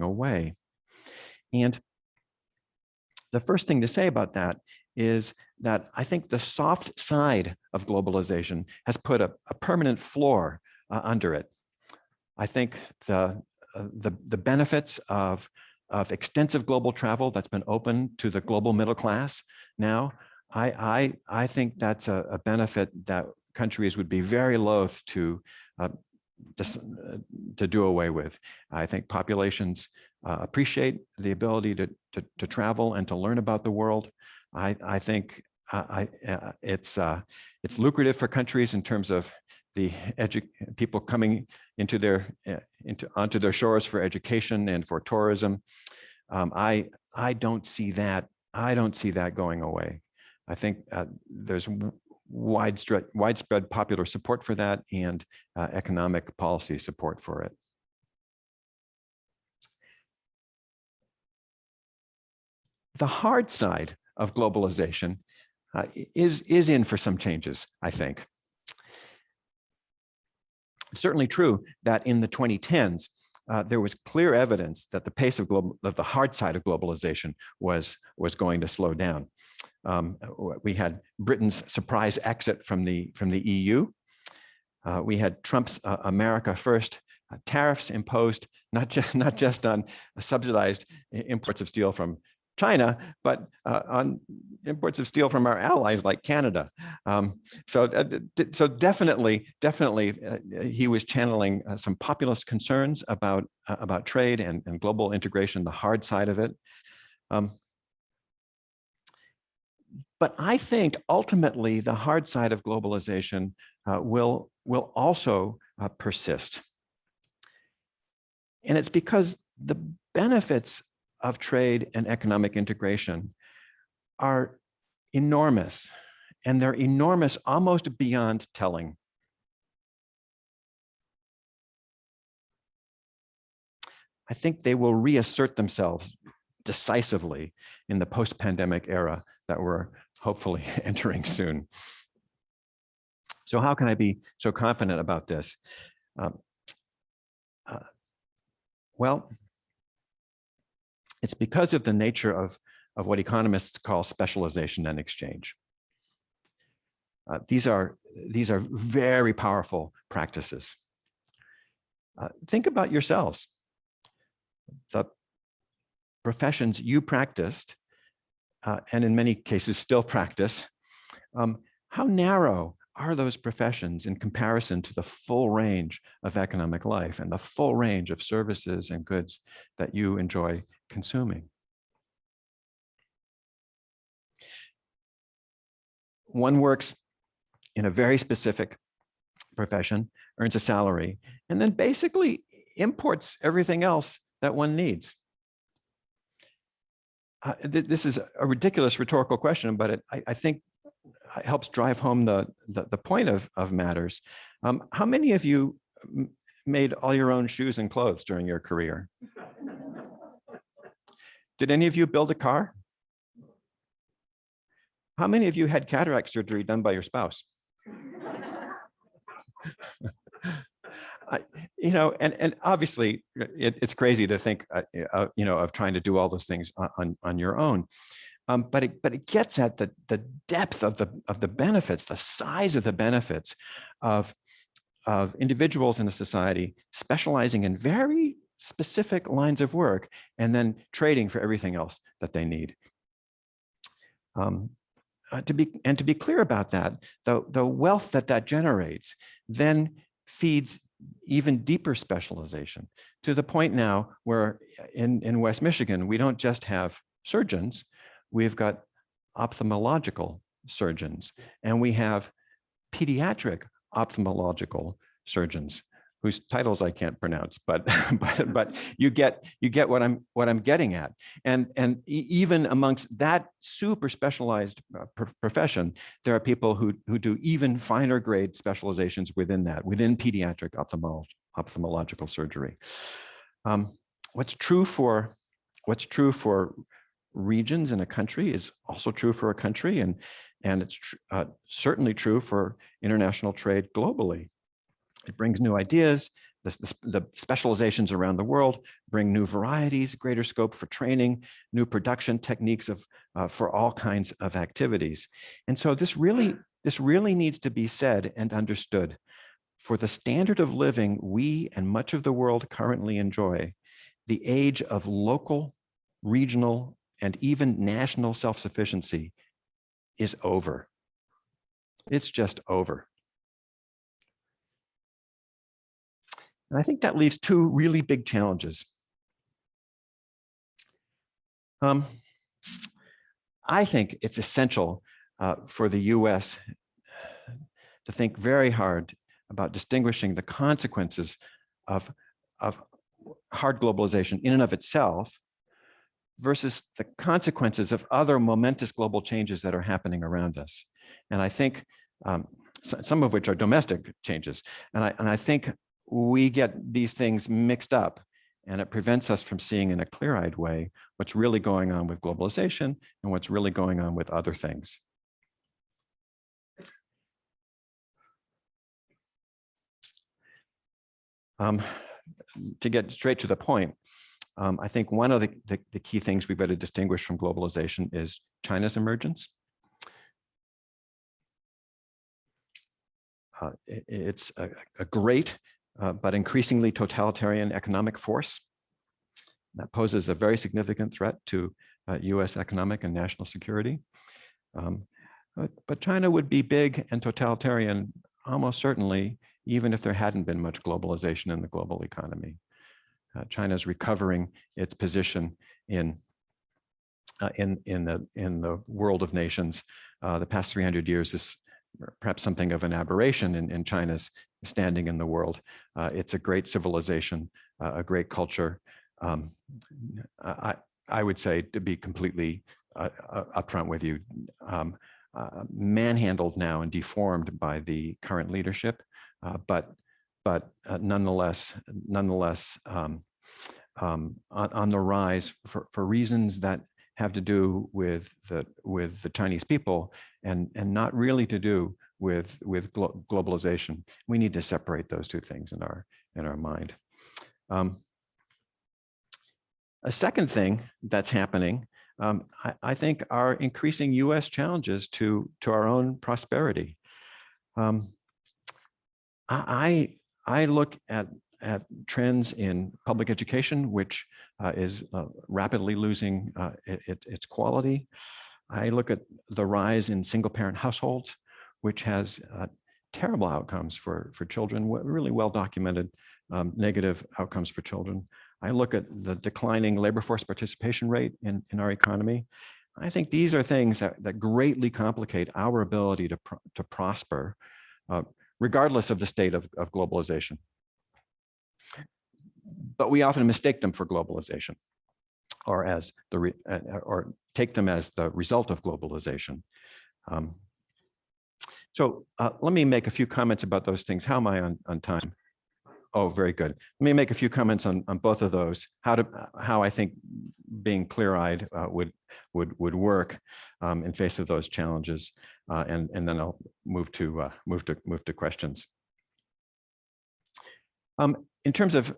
away. And the first thing to say about that is that I think the soft side of globalization has put a permanent floor under it. I think the benefits of extensive global travel that's been open to the global middle class now, I think that's a benefit that countries would be very loath to do away with. I think populations appreciate the ability to travel and to learn about the world. I think it's lucrative for countries in terms of the people coming onto their shores for education and for tourism. I don't see that going away. I think there's widespread popular support for that and economic policy support for it. The hard side of globalization is in for some changes, I think. It's certainly true that in the 2010s, there was clear evidence that the pace of the hard side of globalization was going to slow down. We had Britain's surprise exit from the EU. We had Trump's America First tariffs imposed not just on subsidized imports of steel from China, but on imports of steel from our allies like Canada. So definitely, he was channeling some populist concerns about trade and global integration, the hard side of it. But I think ultimately the hard side of globalization will also persist. And it's because the benefits of trade and economic integration are enormous, and they're enormous almost beyond telling. I think they will reassert themselves decisively in the post-pandemic era that we're hopefully entering soon. So how can I be so confident about this? Well, it's because of the nature of what economists call specialization and exchange. These are very powerful practices. Think about yourselves. The professions you practiced, and in many cases still practice, how narrow are those professions in comparison to the full range of economic life and the full range of services and goods that you enjoy consuming? One works in a very specific profession, earns a salary, and then basically imports everything else that one needs. This is a ridiculous rhetorical question, but I think it helps drive home the point of matters. How many of you made all your own shoes and clothes during your career? Did any of you build a car? How many of you had cataract surgery done by your spouse? And obviously it's crazy to think, of trying to do all those things on your own. But it gets at the depth of the benefits, the size of the benefits of individuals in a society specializing in very specific lines of work and then trading for everything else that they need. To be clear about that, the wealth that generates then feeds even deeper specialization, to the point now where in West Michigan, we don't just have surgeons, we've got ophthalmological surgeons, and we have pediatric ophthalmological surgeons whose titles I can't pronounce, but you get what I'm getting at. And even amongst that super specialized profession, there are people who do even finer grade specializations within that, within pediatric ophthalmological surgery. What's true for regions in a country is also true for a country, and it's certainly true for international trade globally. It brings new ideas. The specializations around the world bring new varieties, greater scope for training, new production techniques for all kinds of activities. And so this really needs to be said and understood. For the standard of living we and much of the world currently enjoy, the age of local, regional, and even national self-sufficiency is over. It's just over. And I think that leaves two really big challenges. I think it's essential for the US to think very hard about distinguishing the consequences of hard globalization in and of itself versus the consequences of other momentous global changes that are happening around us. And I think some of which are domestic changes. And I think we get these things mixed up, and it prevents us from seeing in a clear-eyed way what's really going on with globalization and what's really going on with other things. To get straight to the point, I think one of the key things we've got to distinguish from globalization is China's emergence. It's a great but increasingly totalitarian economic force that poses a very significant threat to US economic and national security. But China would be big and totalitarian almost certainly, even if there hadn't been much globalization in the global economy. China's recovering its position in the world of nations. The past 300 years is perhaps something of an aberration in China's standing in the world. It's a great civilization, a great culture. I would say, to be completely upfront with you, manhandled now and deformed by the current leadership, but nonetheless on the rise for reasons that have to do with the Chinese people and not really to do with globalization. We need to separate those two things in our mind. A second thing that's happening, I think, are increasing U.S. challenges to our own prosperity. I look at trends in public education, which is rapidly losing its quality. I look at the rise in single-parent households, which has terrible outcomes for children, really well-documented negative outcomes for children. I look at the declining labor force participation rate in our economy. I think these are things that greatly complicate our ability to prosper, regardless of the state of globalization. But we often mistake them for globalization, or or take them as the result of globalization. So let me make a few comments about those things. How am I on time? Oh, very good. Let me make a few comments on both of those. How I think being clear-eyed would work in face of those challenges, and then I'll move to questions. In terms of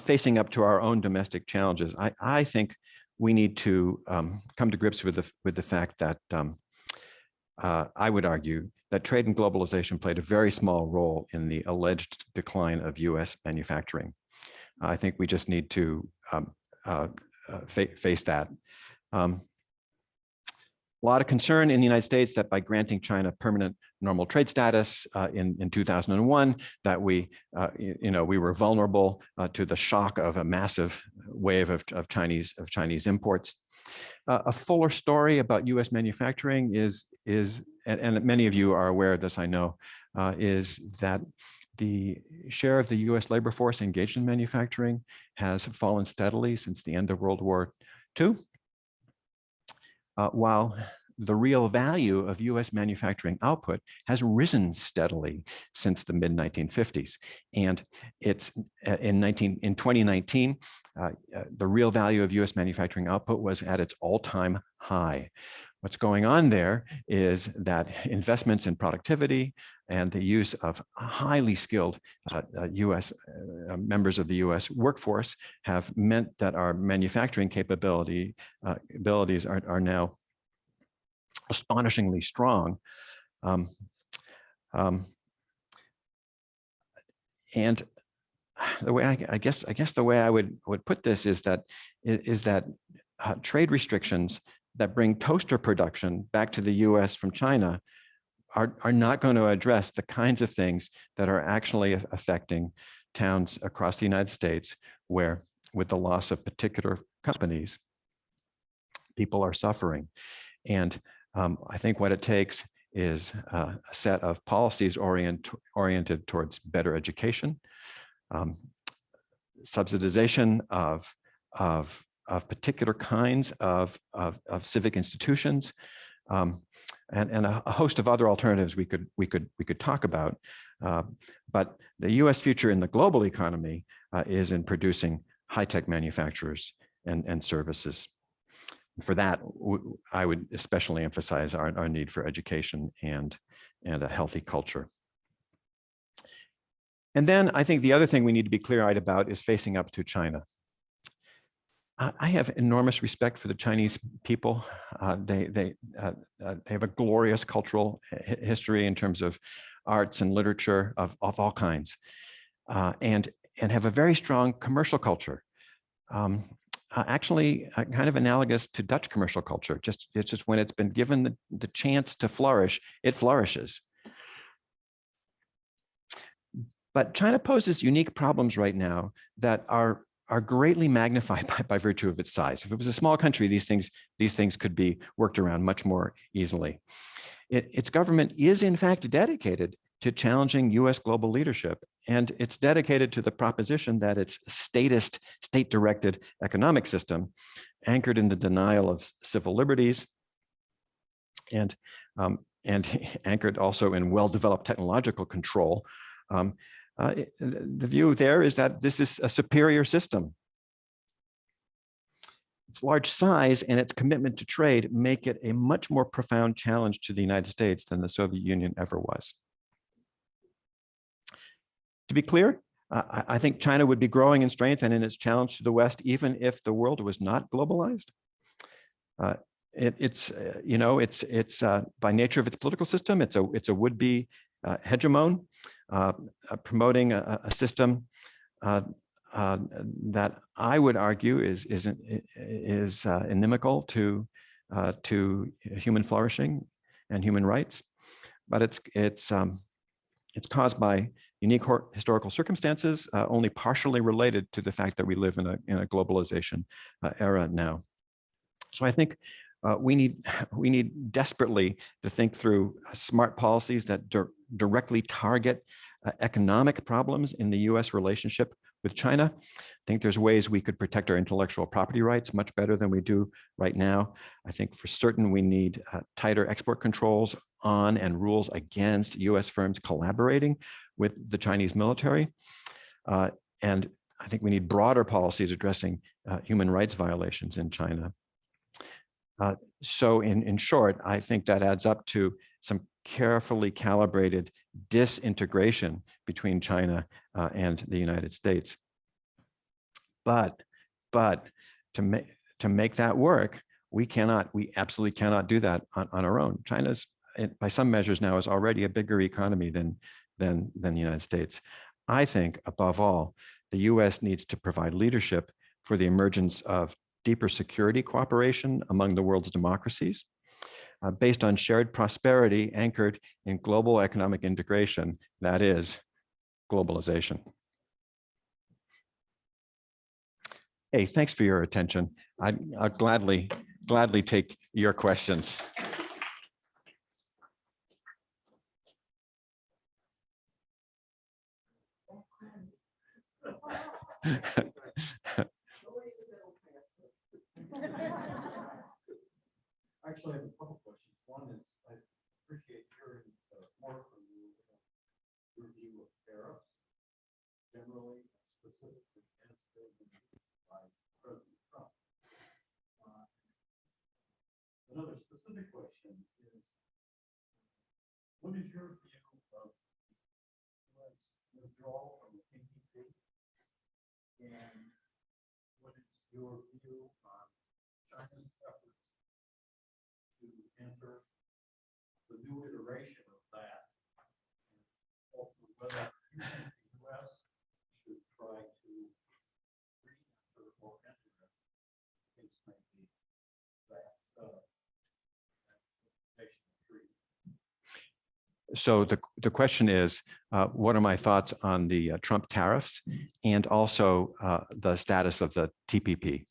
facing up to our own domestic challenges, I think we need to come to grips with the fact that I would argue that trade and globalization played a very small role in the alleged decline of US manufacturing. I think we just need to face that. A lot of concern in the United States that by granting China permanent normal trade status in 2001, that we were vulnerable to the shock of a massive wave of Chinese imports. A fuller story about U.S. manufacturing is and many of you are aware of this, I know, is that the share of the U.S. labor force engaged in manufacturing has fallen steadily since the end of World War II. While the real value of U.S. manufacturing output has risen steadily since the mid-1950s. And it's in 2019, the real value of U.S. manufacturing output was at its all-time high. What's going on there is that investments in productivity and the use of highly skilled U.S. members of the U.S. workforce have meant that our manufacturing abilities are now astonishingly strong. And the way I guess the way I would put this is that trade restrictions that bring toaster production back to the U.S. from China are not going to address the kinds of things that are actually affecting towns across the United States where, with the loss of particular companies, people are suffering. And I think what it takes is a set of policies oriented towards better education, subsidization of particular kinds of civic institutions, and a host of other alternatives we could talk about. But the U.S. future in the global economy is in producing high-tech manufacturers and services. For that, I would especially emphasize our need for education and a healthy culture. And then I think the other thing we need to be clear-eyed about is facing up to China. I have enormous respect for the Chinese people. They have a glorious cultural history in terms of arts and literature of all kinds, and have a very strong commercial culture. Actually, kind of analogous to Dutch commercial culture. It's just when it's been given the chance to flourish, it flourishes. But China poses unique problems right now that are greatly magnified by virtue of its size. If it was a small country, these things could be worked around much more easily. Its government is in fact dedicated to challenging U.S. global leadership, and it's dedicated to the proposition that its statist, state-directed economic system, anchored in the denial of civil liberties, and anchored also in well-developed technological control. The view there is that this is a superior system. Its large size and its commitment to trade make it a much more profound challenge to the United States than the Soviet Union ever was. To be clear, I think China would be growing in strength and in its challenge to the West, even if the world was not globalized. It's by nature of its political system, it's a would-be hegemon, promoting a system that I would argue is inimical to human flourishing and human rights, but it's caused by unique historical circumstances, only partially related to the fact that we live in a globalization era now. So I think we need desperately to think through smart policies that directly target economic problems in the U.S. relationship with China. I think there's ways we could protect our intellectual property rights much better than we do right now. I think for certain we need tighter export controls on and rules against U.S. firms collaborating with the Chinese military. And I think we need broader policies addressing human rights violations in China. So in short, I think that adds up to some carefully calibrated disintegration between China and the United States. But to make that work, we absolutely cannot do that on our own. China's, by some measures now, is already a bigger economy than the United States. I think, above all, the US needs to provide leadership for the emergence of deeper security cooperation among the world's democracies, based on shared prosperity anchored in global economic integration, that is, globalization. Hey, thanks for your attention. I'll gladly take your questions. Actually, I have a couple questions. One is, I appreciate hearing more from you about your view of tariffs generally, specifically as they've been used by President Trump. Another specific question is, what is your view of U.S. withdrawal from the TPP, and what is your view on China's efforts to enter the new iteration of that, and also whether you think the U.S. should try to re-enter or enter it, case may be, that treaty. So the question is, what are my thoughts on the Trump tariffs and also the status of the TPP?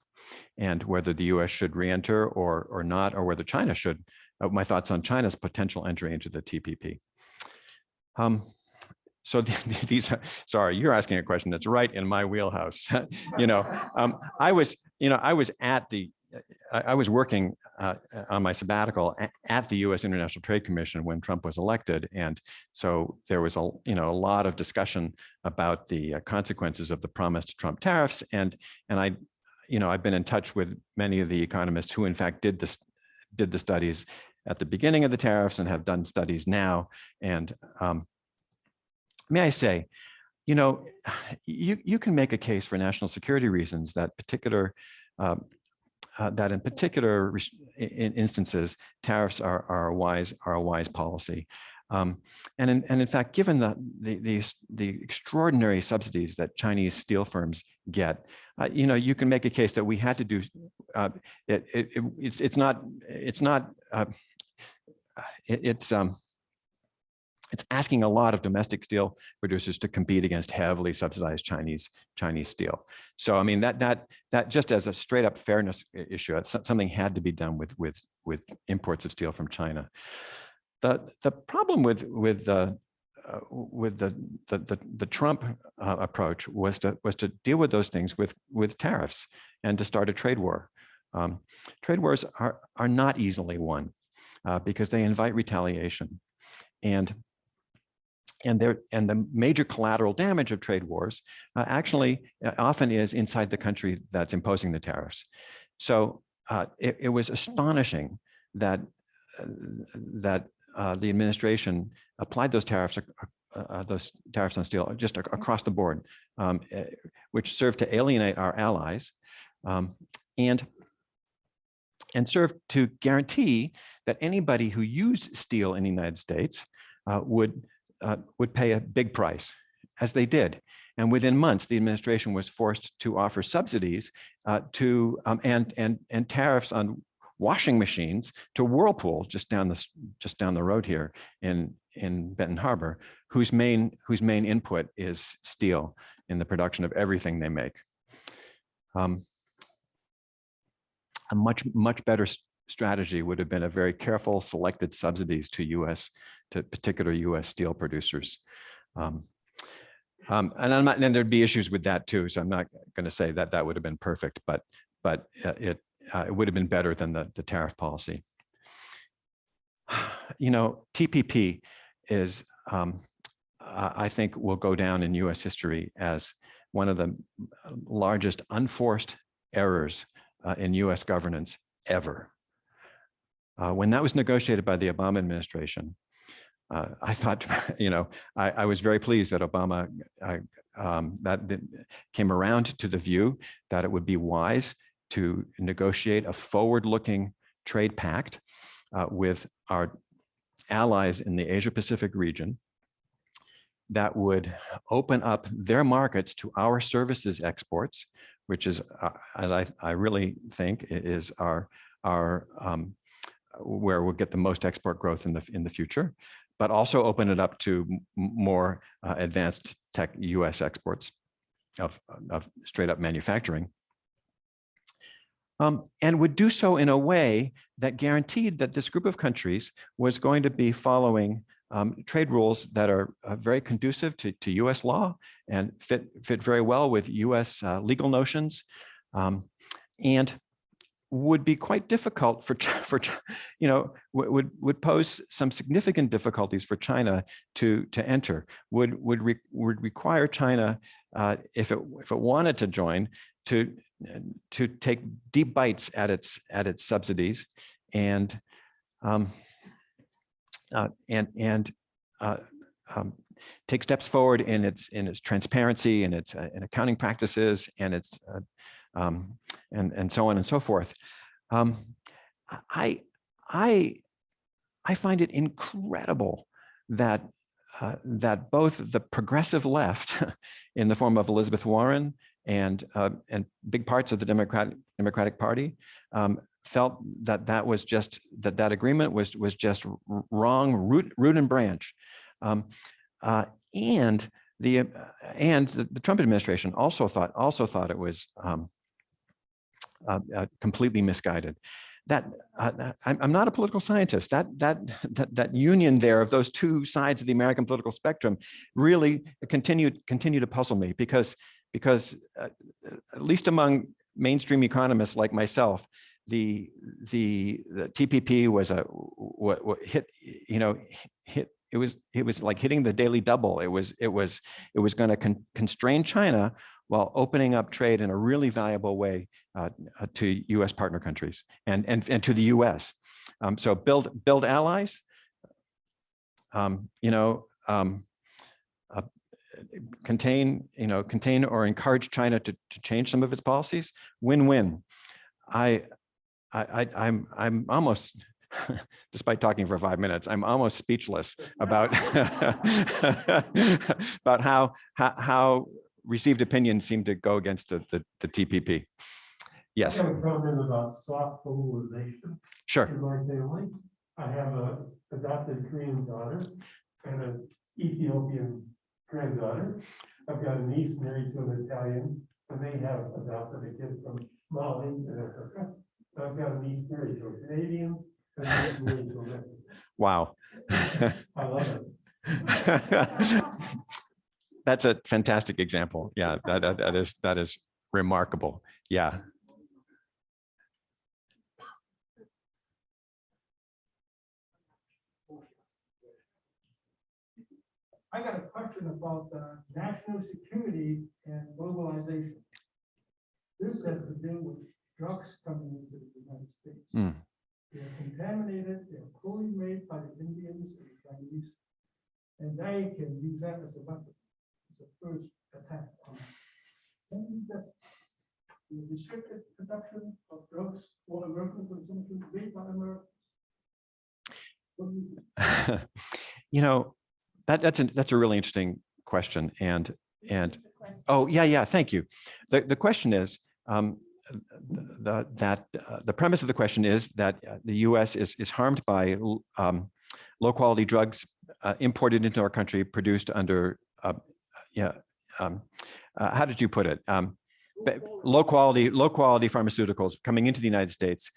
And whether the U.S. should re-enter or not, or whether China should. My thoughts on China's potential entry into the TPP. So these are, sorry, you're asking a question that's right in my wheelhouse. I was working on my sabbatical at the U.S. International Trade Commission when Trump was elected, and so there was a lot of discussion about the consequences of the promised Trump tariffs, and I've been in touch with many of the economists who, in fact, did the studies at the beginning of the tariffs and have done studies now. And may I say, you can make a case for national security reasons that in particular instances, tariffs are a wise policy. And in fact, given the extraordinary subsidies that Chinese steel firms get, you can make a case that we had to do. It's asking a lot of domestic steel producers to compete against heavily subsidized Chinese steel. So I mean that just as a straight up fairness issue, something had to be done with imports of steel from China. The problem with the Trump approach was to deal with those things with tariffs and to start a trade war. Trade wars are not easily won because they invite retaliation, and the major collateral damage of trade wars actually often is inside the country that's imposing the tariffs. So it was astonishing that the administration applied those tariffs on steel just across the board, which served to alienate our allies, and served to guarantee that anybody who used steel in the United States would pay a big price, as they did. And within months, the administration was forced to offer subsidies and tariffs on washing machines to Whirlpool just down the road here in Benton Harbor, whose main input is steel in the production of everything they make. A much better strategy would have been a very careful selected subsidies to particular U.S. steel producers. And there'd be issues with that too. So I'm not going to say that would have been perfect, but it would have been better than the tariff policy. TPP is, I think, will go down in U.S. history as one of the largest unforced errors in U.S. governance ever. When that was negotiated by the Obama administration, I thought, I was very pleased that Obama that came around to the view that it would be wise to negotiate a forward-looking trade pact with our allies in the Asia-Pacific region, that would open up their markets to our services exports, which is, as I really think, is our where we'll get the most export growth in the future, but also open it up to more advanced tech U.S. exports of straight up manufacturing. And would do so in a way that guaranteed that this group of countries was going to be following trade rules that are very conducive to U.S. law and fit very well with U.S. Legal notions, and would be quite difficult for would pose some significant difficulties for China to enter. Would require China, if it wanted to join, to take deep bites at its subsidies and take steps forward in its transparency and its in accounting practices and its and so on and so forth. I find it incredible that that both the progressive left, in the form of Elizabeth Warren and big parts of the Democratic Party, felt that that agreement was just wrong, root and branch, and the Trump administration also thought it was completely misguided. That I'm not a political scientist. That union there of those two sides of the American political spectrum really continue to puzzle me, because at least among mainstream economists like myself, the TPP was it was like hitting the daily double. It was going to constrain China while opening up trade in a really valuable way to U.S. partner countries and to the U.S. So build allies, contain or encourage China to change some of its policies. Win-win. I'm almost, despite talking for 5 minutes, I'm almost speechless about about how received opinions seem to go against the TPP. Yes. I have a comment about soft globalization. Sure. In my family, I have an adopted Korean daughter and an Ethiopian granddaughter. I've got a niece married to an Italian, and they have adopted a kid from Mali and Africa. I've got a niece married to a Canadian and a niece married to a Mexican. Wow. I love it. That's a fantastic example. Yeah, that is remarkable. Yeah. I got a question about national security and globalization. This has to do with drugs coming into the United States. They're contaminated, they're poorly made by the Indians and the Chinese, and they can use that as a weapon. It's a first attack on us. Can you just restricted production of drugs for American consumption made by Americans? That's a really interesting question, and oh yeah, thank you. The question is the premise of the question is that the U.S. is harmed by low quality drugs imported into our country, produced under how did you put it? Low quality pharmaceuticals coming into the United States.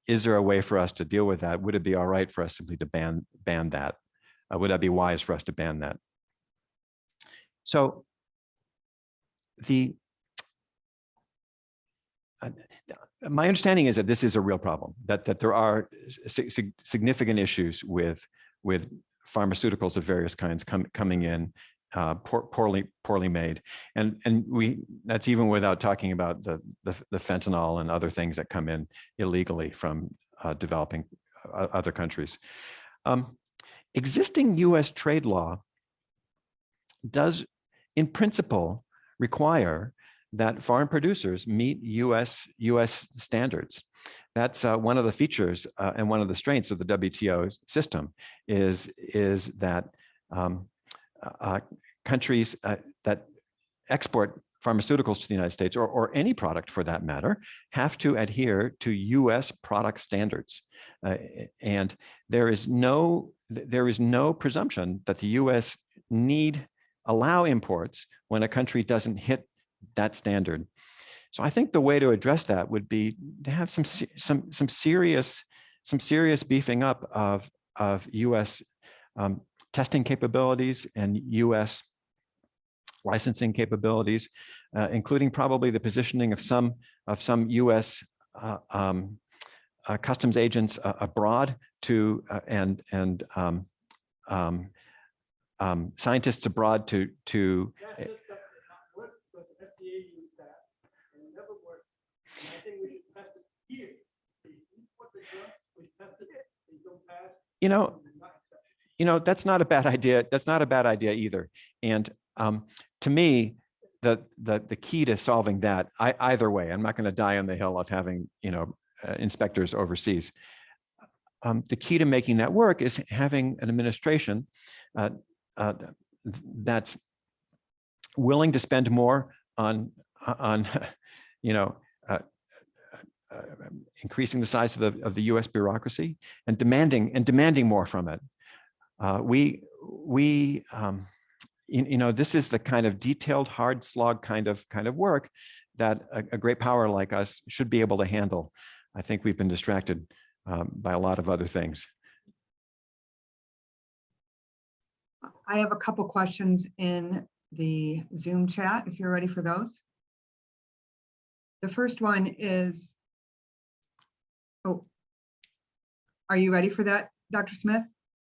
Is there a way for us to deal with that? Would it be all right for us simply to ban that? Would that be wise for us to ban that? So my understanding is that this is a real problem, that there are significant issues with pharmaceuticals of various kinds coming in poorly made, and that's even without talking about the fentanyl and other things that come in illegally from developing other countries. Existing U.S. trade law does, in principle, require that foreign producers meet U.S. standards. That's one of the features and one of the strengths of the WTO system is that countries that export pharmaceuticals to the United States, or any product for that matter, have to adhere to US product standards. And there is no presumption that the US need allow imports when a country doesn't hit that standard. So I think the way to address that would be to have some serious beefing up of US testing capabilities and US licensing capabilities, including probably the positioning of some US customs agents abroad to scientists abroad to. That's just that not work because the FDA used that and it never worked. And I think we should test it here. They put the drugs, we tested it, they don't pass. That's not a bad idea. That's not a bad idea either. And to me, the key to solving that, either way, I'm not going to die on the hill of having inspectors overseas. The key to making that work is having an administration that's willing to spend more on increasing the size of the U.S. bureaucracy and demanding more from it. This is the kind of detailed, hard slog kind of work that a great power like us should be able to handle. I think we've been distracted by a lot of other things. I have a couple questions in the Zoom chat, if you're ready for those. The first one is, are you ready for that, Dr. Smith?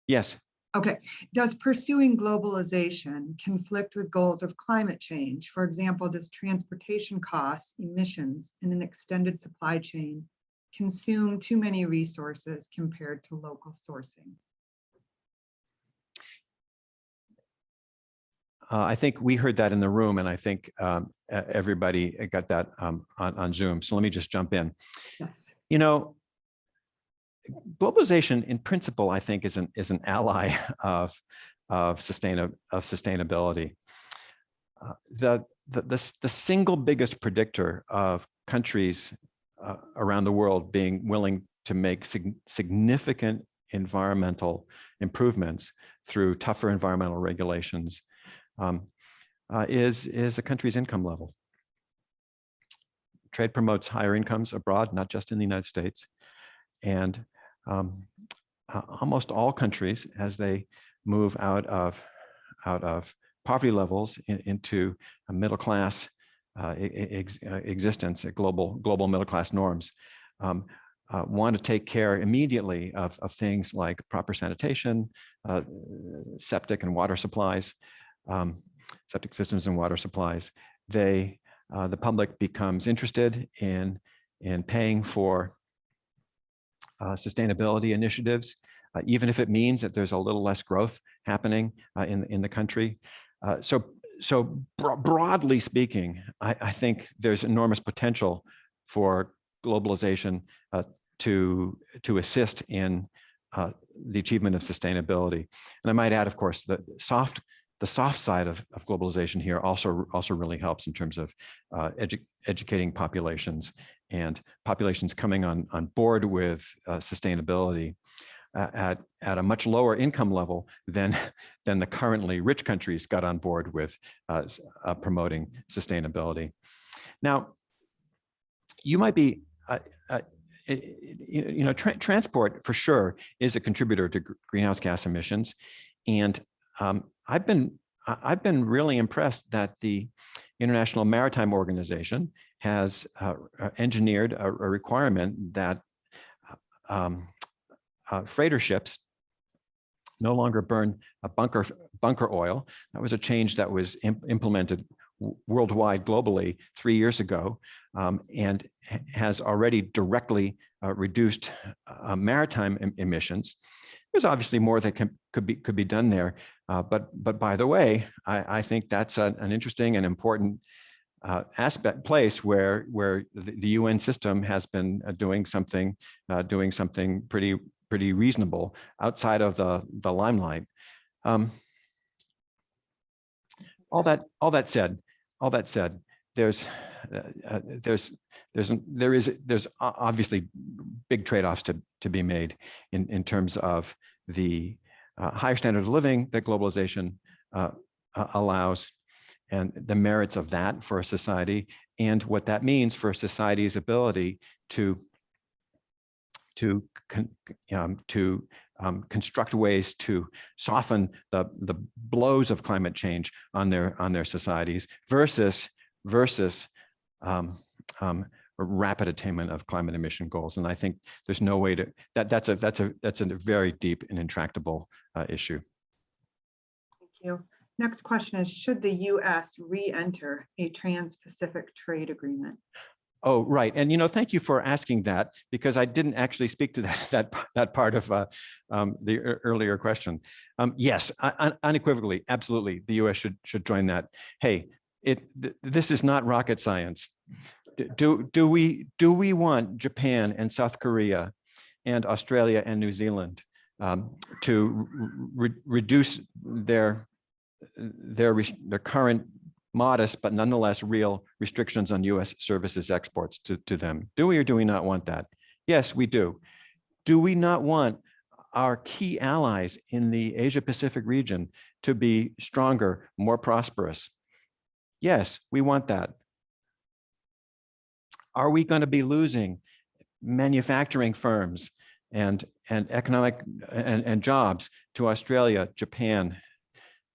Yes. Okay. Does pursuing globalization conflict with goals of climate change? For example, does transportation costs, emissions, and an extended supply chain consume too many resources compared to local sourcing? I think we heard that in the room, and I think everybody got that on Zoom. So let me just jump in. Yes. Globalization, in principle, I think is an ally of sustainability. The single biggest predictor of countries around the world being willing to make significant environmental improvements through tougher environmental regulations is a country's income level. Trade promotes higher incomes abroad, not just in the United States. And almost all countries, as they move out of poverty levels into a middle class existence, global middle class norms, want to take care immediately of things like proper sanitation, septic and water supplies, septic systems and water supplies. The public becomes interested in paying for sustainability initiatives, even if it means that there's a little less growth happening in the country. So broadly speaking, I think there's enormous potential for globalization to assist in the achievement of sustainability. And I might add, of course, the soft side of globalization here also really helps in terms of educating populations and populations coming on board with sustainability at a much lower income level than the currently rich countries got on board with promoting sustainability. Now, you might be, transport for sure is a contributor to greenhouse gas emissions, and I've been really impressed that the International Maritime Organization has engineered a requirement that freighter ships no longer burn bunker oil. That was a change that was implemented worldwide, globally, 3 years ago, and has already directly reduced maritime emissions. There's obviously more that could be done there, but by the way, I think that's an interesting and important place where the UN system has been doing something pretty reasonable outside of the limelight. all that said, there's obviously big trade-offs to be made in terms of the higher standard of living that globalization allows, and the merits of that for a society, and what that means for society's ability to construct ways to soften the blows of climate change on their societies versus rapid attainment of climate emission goals. And I think there's no way to that's a very deep and intractable issue. Thank you. Next question is, should the U.S. re-enter a Trans-Pacific Trade Agreement? Oh, right. And, thank you for asking that, because I didn't actually speak to that part of the earlier question. Yes, unequivocally, absolutely, the U.S. should join that. Hey, this is not rocket science. Do we want Japan and South Korea and Australia and New Zealand to reduce their current modest but nonetheless real restrictions on U.S. services exports to them? Do we or do we not want that? Yes, we do. Do we not want our key allies in the Asia-Pacific region to be stronger, more prosperous? Yes, we want that. Are we going to be losing manufacturing firms and economic and jobs to Australia, Japan,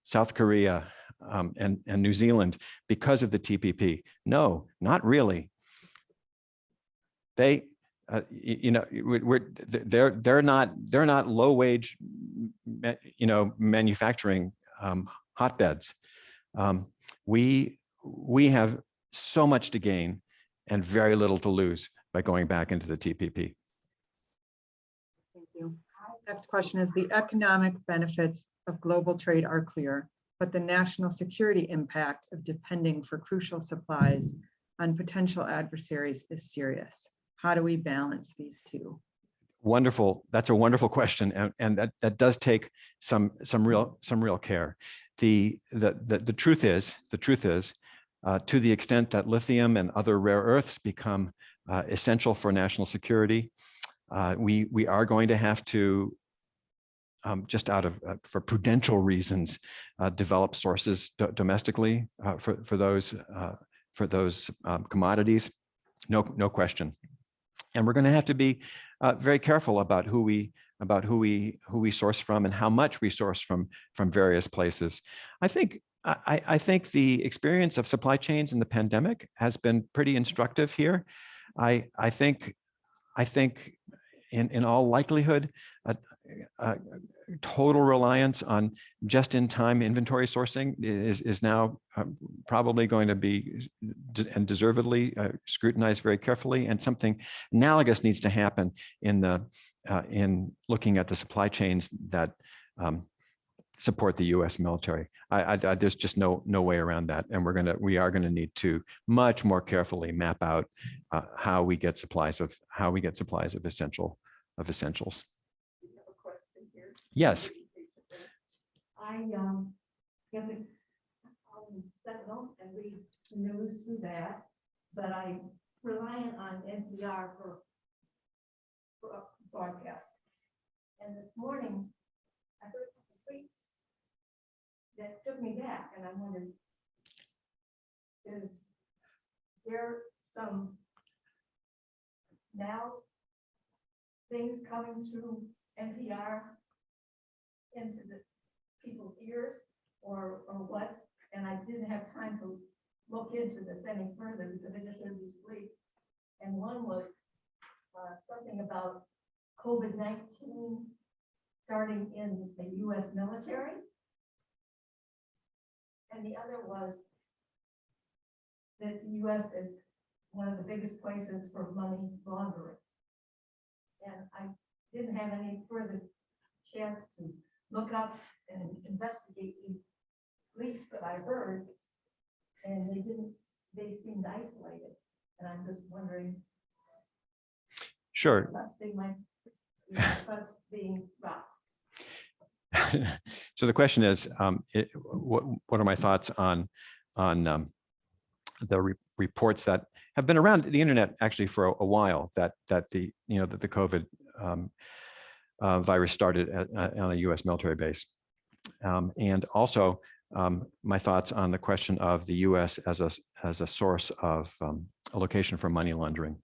South Korea, and New Zealand because of the TPP? No, not really. They're not low wage, manufacturing hotbeds. We have so much to gain and very little to lose by going back into the TPP. Thank you. Next question is, the economic benefits of global trade are clear, but the national security impact of depending for crucial supplies on potential adversaries is serious. How do we balance these two? Wonderful. That's a wonderful question, and that does take some real care. The truth is, to the extent that lithium and other rare earths become essential for national security, we are going to have to, just for prudential reasons, develop sources domestically for those commodities. No question. And we're going to have to be very careful about who we source from and how much we source from various places. I think the experience of supply chains in the pandemic has been pretty instructive here. I think in all likelihood, total reliance on just-in-time inventory sourcing is now probably going to be, and deservedly, scrutinized very carefully. And something analogous needs to happen in looking at the supply chains that support the U.S. military. There's just no way around that, and we are gonna need to much more carefully map out how we get supplies of essentials. Yes. I get the Sentinel and read the news through that, but I rely on NPR for broadcast. And this morning, I heard some tweets that took me back, and I wondered, is there some now things coming through NPR into the people's ears, or what? And I didn't have time to look into this any further because I just heard these tweets. And one was something about COVID-19 starting in the U.S. military. And the other was that the U.S. is one of the biggest places for money laundering. And I didn't have any further chance to look up and investigate these leaks that I heard, and they seemed isolated. And I'm just wondering. Sure. That's being rough. so the question is, what are my thoughts on the reports that have been around the internet actually for a while, that the COVID virus started on a U.S. military base, and also my thoughts on the question of the U.S. as a source of a location for money laundering.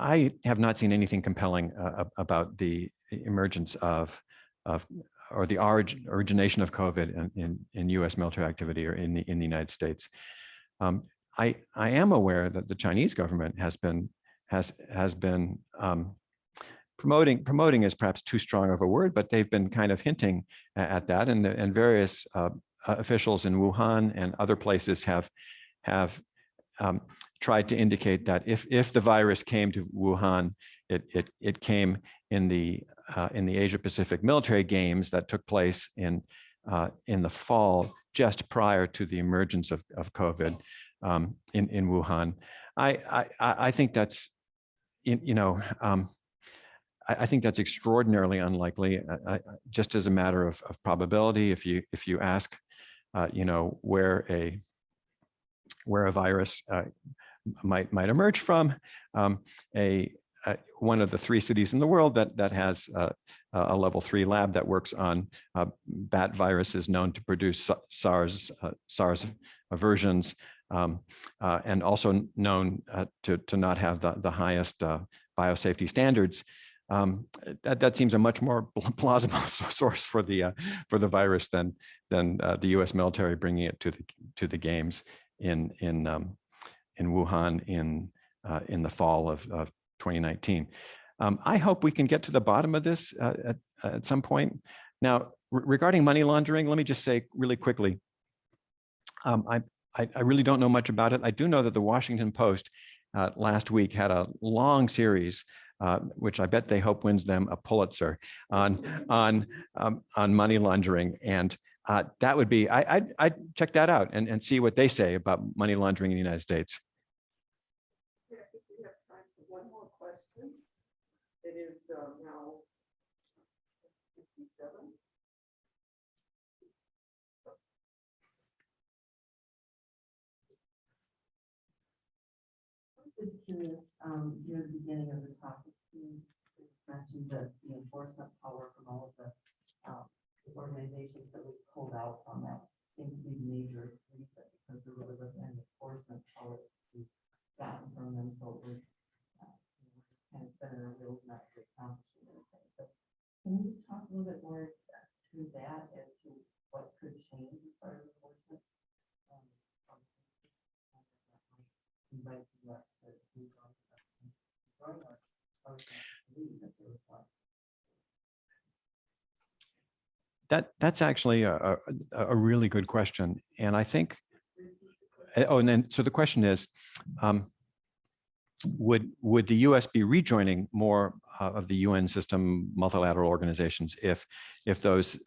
I have not seen anything compelling about the emergence of or the origination of COVID in U.S. military activity or in the United States. I am aware that the Chinese government has been promoting is perhaps too strong of a word, but they've been kind of hinting at that, and various officials in Wuhan and other places have tried to indicate that if the virus came to Wuhan, it came in the Asia Pacific military games that took place in the fall, just prior to the emergence of COVID in Wuhan. I think that's I think that's extraordinarily unlikely. Just as a matter of probability, if you ask, where a virus might emerge from, one of the 3 cities in the world that has a level 3 lab that works on bat viruses known to produce SARS versions, and also known to not have the highest biosafety standards. That seems a much more plausible source for the virus than the U.S. military bringing it to the games in Wuhan in the fall of 2019. I hope we can get to the bottom of this at some point. Now, regarding money laundering, let me just say really quickly, I really don't know much about it. I do know that the Washington Post last week had a long series, which I bet they hope wins them a Pulitzer, on money laundering, and that would be I'd check that out and see what they say about money laundering in the United States. I think we have time for one more question. It is now 57. I was curious, near the beginning of the talk, you mentioned that the enforcement power from all of the organizations that we pulled out from that seemed to be the major reason, because there really wasn't any enforcement power to gotten from them, so it was kind of spinning our wheels, not really accomplishing anything. But can you talk a little bit more to that, as to what could change as far as enforcement? Invite us to move on to That's actually a really good question, and I think. Oh, and then so the question is, would the U.S. be rejoining more of the UN system, multilateral organizations, if those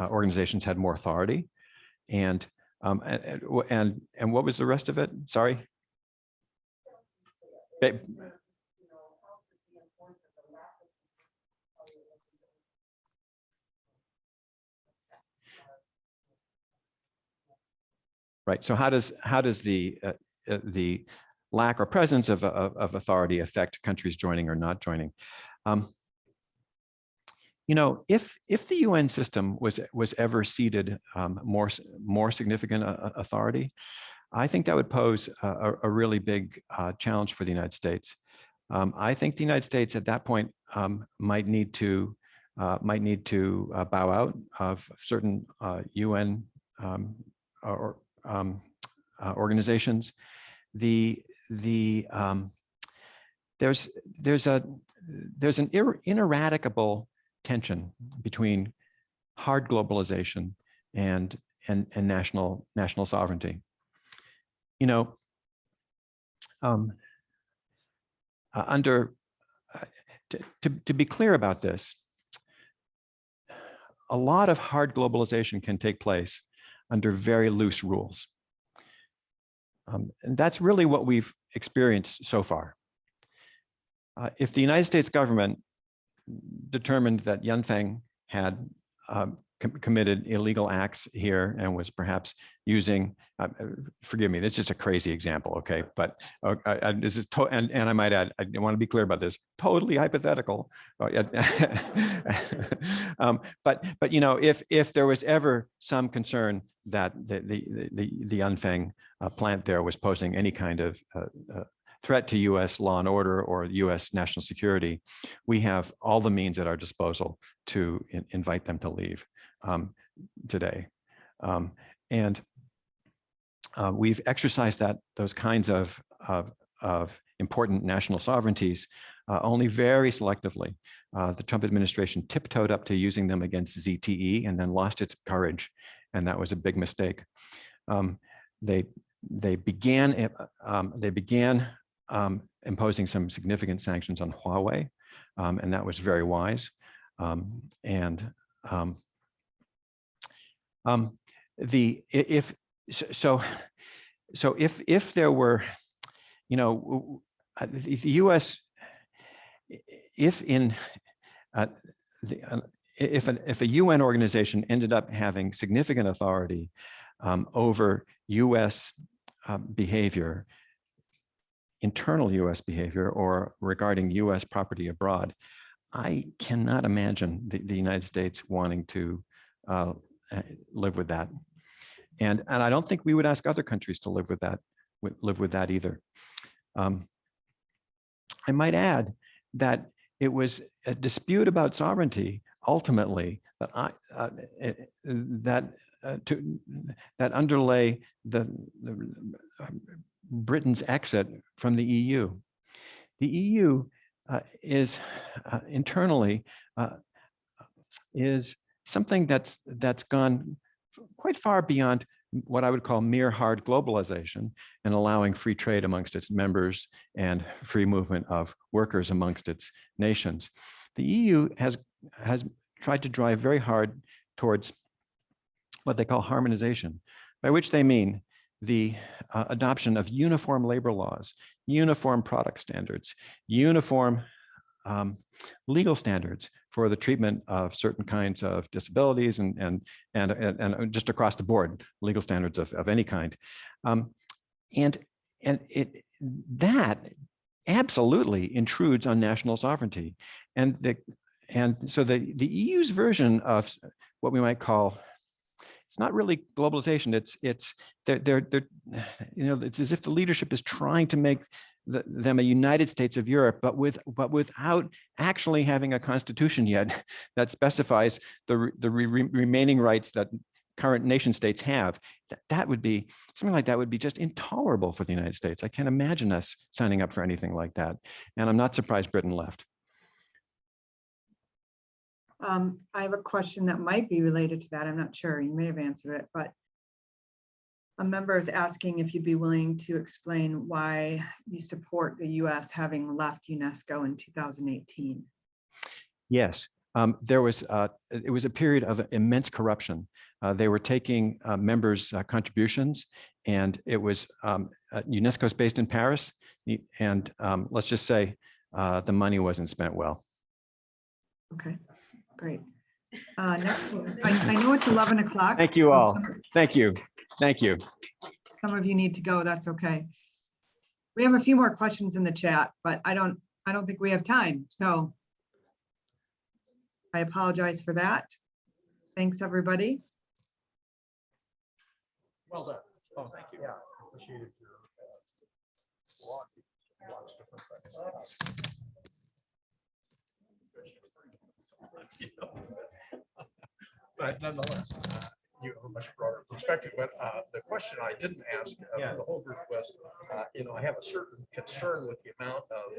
organizations had more authority, and what was the rest of it? Sorry. Right. So how does the lack or presence of authority affect countries joining or not joining? If the UN system was ever ceded more significant authority, I think that would pose a really big challenge for the United States. I think the United States at that point might need to bow out of certain UN organizations. There's an ineradicable tension between hard globalization and national sovereignty. To be clear about this, a lot of hard globalization can take place under very loose rules. And that's really what we've experienced so far. if the United States government determined that Yunfeng had committed illegal acts here and was perhaps using, forgive me, that's just a crazy example, okay? But this is, and I might add, I want to be clear about this, totally hypothetical. But you know, if there was ever some concern that the Yunfeng plant there was posing any kind of threat to U.S. law and order or U.S. national security, we have all the means at our disposal to invite them to leave today. We've exercised those kinds of important national sovereignties only very selectively. The Trump administration tiptoed up to using them against ZTE and then lost its courage, and that was a big mistake. They began imposing some significant sanctions on Huawei, and that was very wise. If there were, you know, the U.S. if a UN organization ended up having significant authority over U.S. behavior, internal U.S. behavior, or regarding U.S. property abroad, I cannot imagine the United States wanting to live with that. And I don't think we would ask other countries to live with that either. I might add that it was a dispute about sovereignty ultimately that underlay Britain's exit from the EU. The EU is internally is something that's gone quite far beyond what I would call mere hard globalization and allowing free trade amongst its members and free movement of workers amongst its nations. The EU has tried to drive very hard towards what they call harmonization, by which they mean the adoption of uniform labor laws, uniform product standards, uniform legal standards for the treatment of certain kinds of disabilities and just across the board, legal standards of any kind. That absolutely intrudes on national sovereignty. And so the EU's version of what we might call, it's not really globalization. It's as if the leadership is trying to make them a United States of Europe, but without actually having a constitution yet that specifies the remaining rights that current nation states have. That would be something like that would be just intolerable for the United States. I can't imagine us signing up for anything like that. And I'm not surprised Britain left. I have a question that might be related to that. I'm not sure. You may have answered it, but a member is asking if you'd be willing to explain why you support the U.S. having left UNESCO in 2018. Yes, it was a period of immense corruption. They were taking members' contributions, and it was UNESCO's based in Paris, and let's just say the money wasn't spent well. Okay, great. Next one. I know it's 11 o'clock. Thank you all. Thank you. Thank you. Some of you need to go. That's okay. We have a few more questions in the chat, but I don't think we have time. So I apologize for that. Thanks, everybody. Well done. Oh, thank you. Yeah, appreciated your lots of different things. But nonetheless, you have a much broader perspective. But the question I didn't ask the whole group was, I have a certain concern with the amount of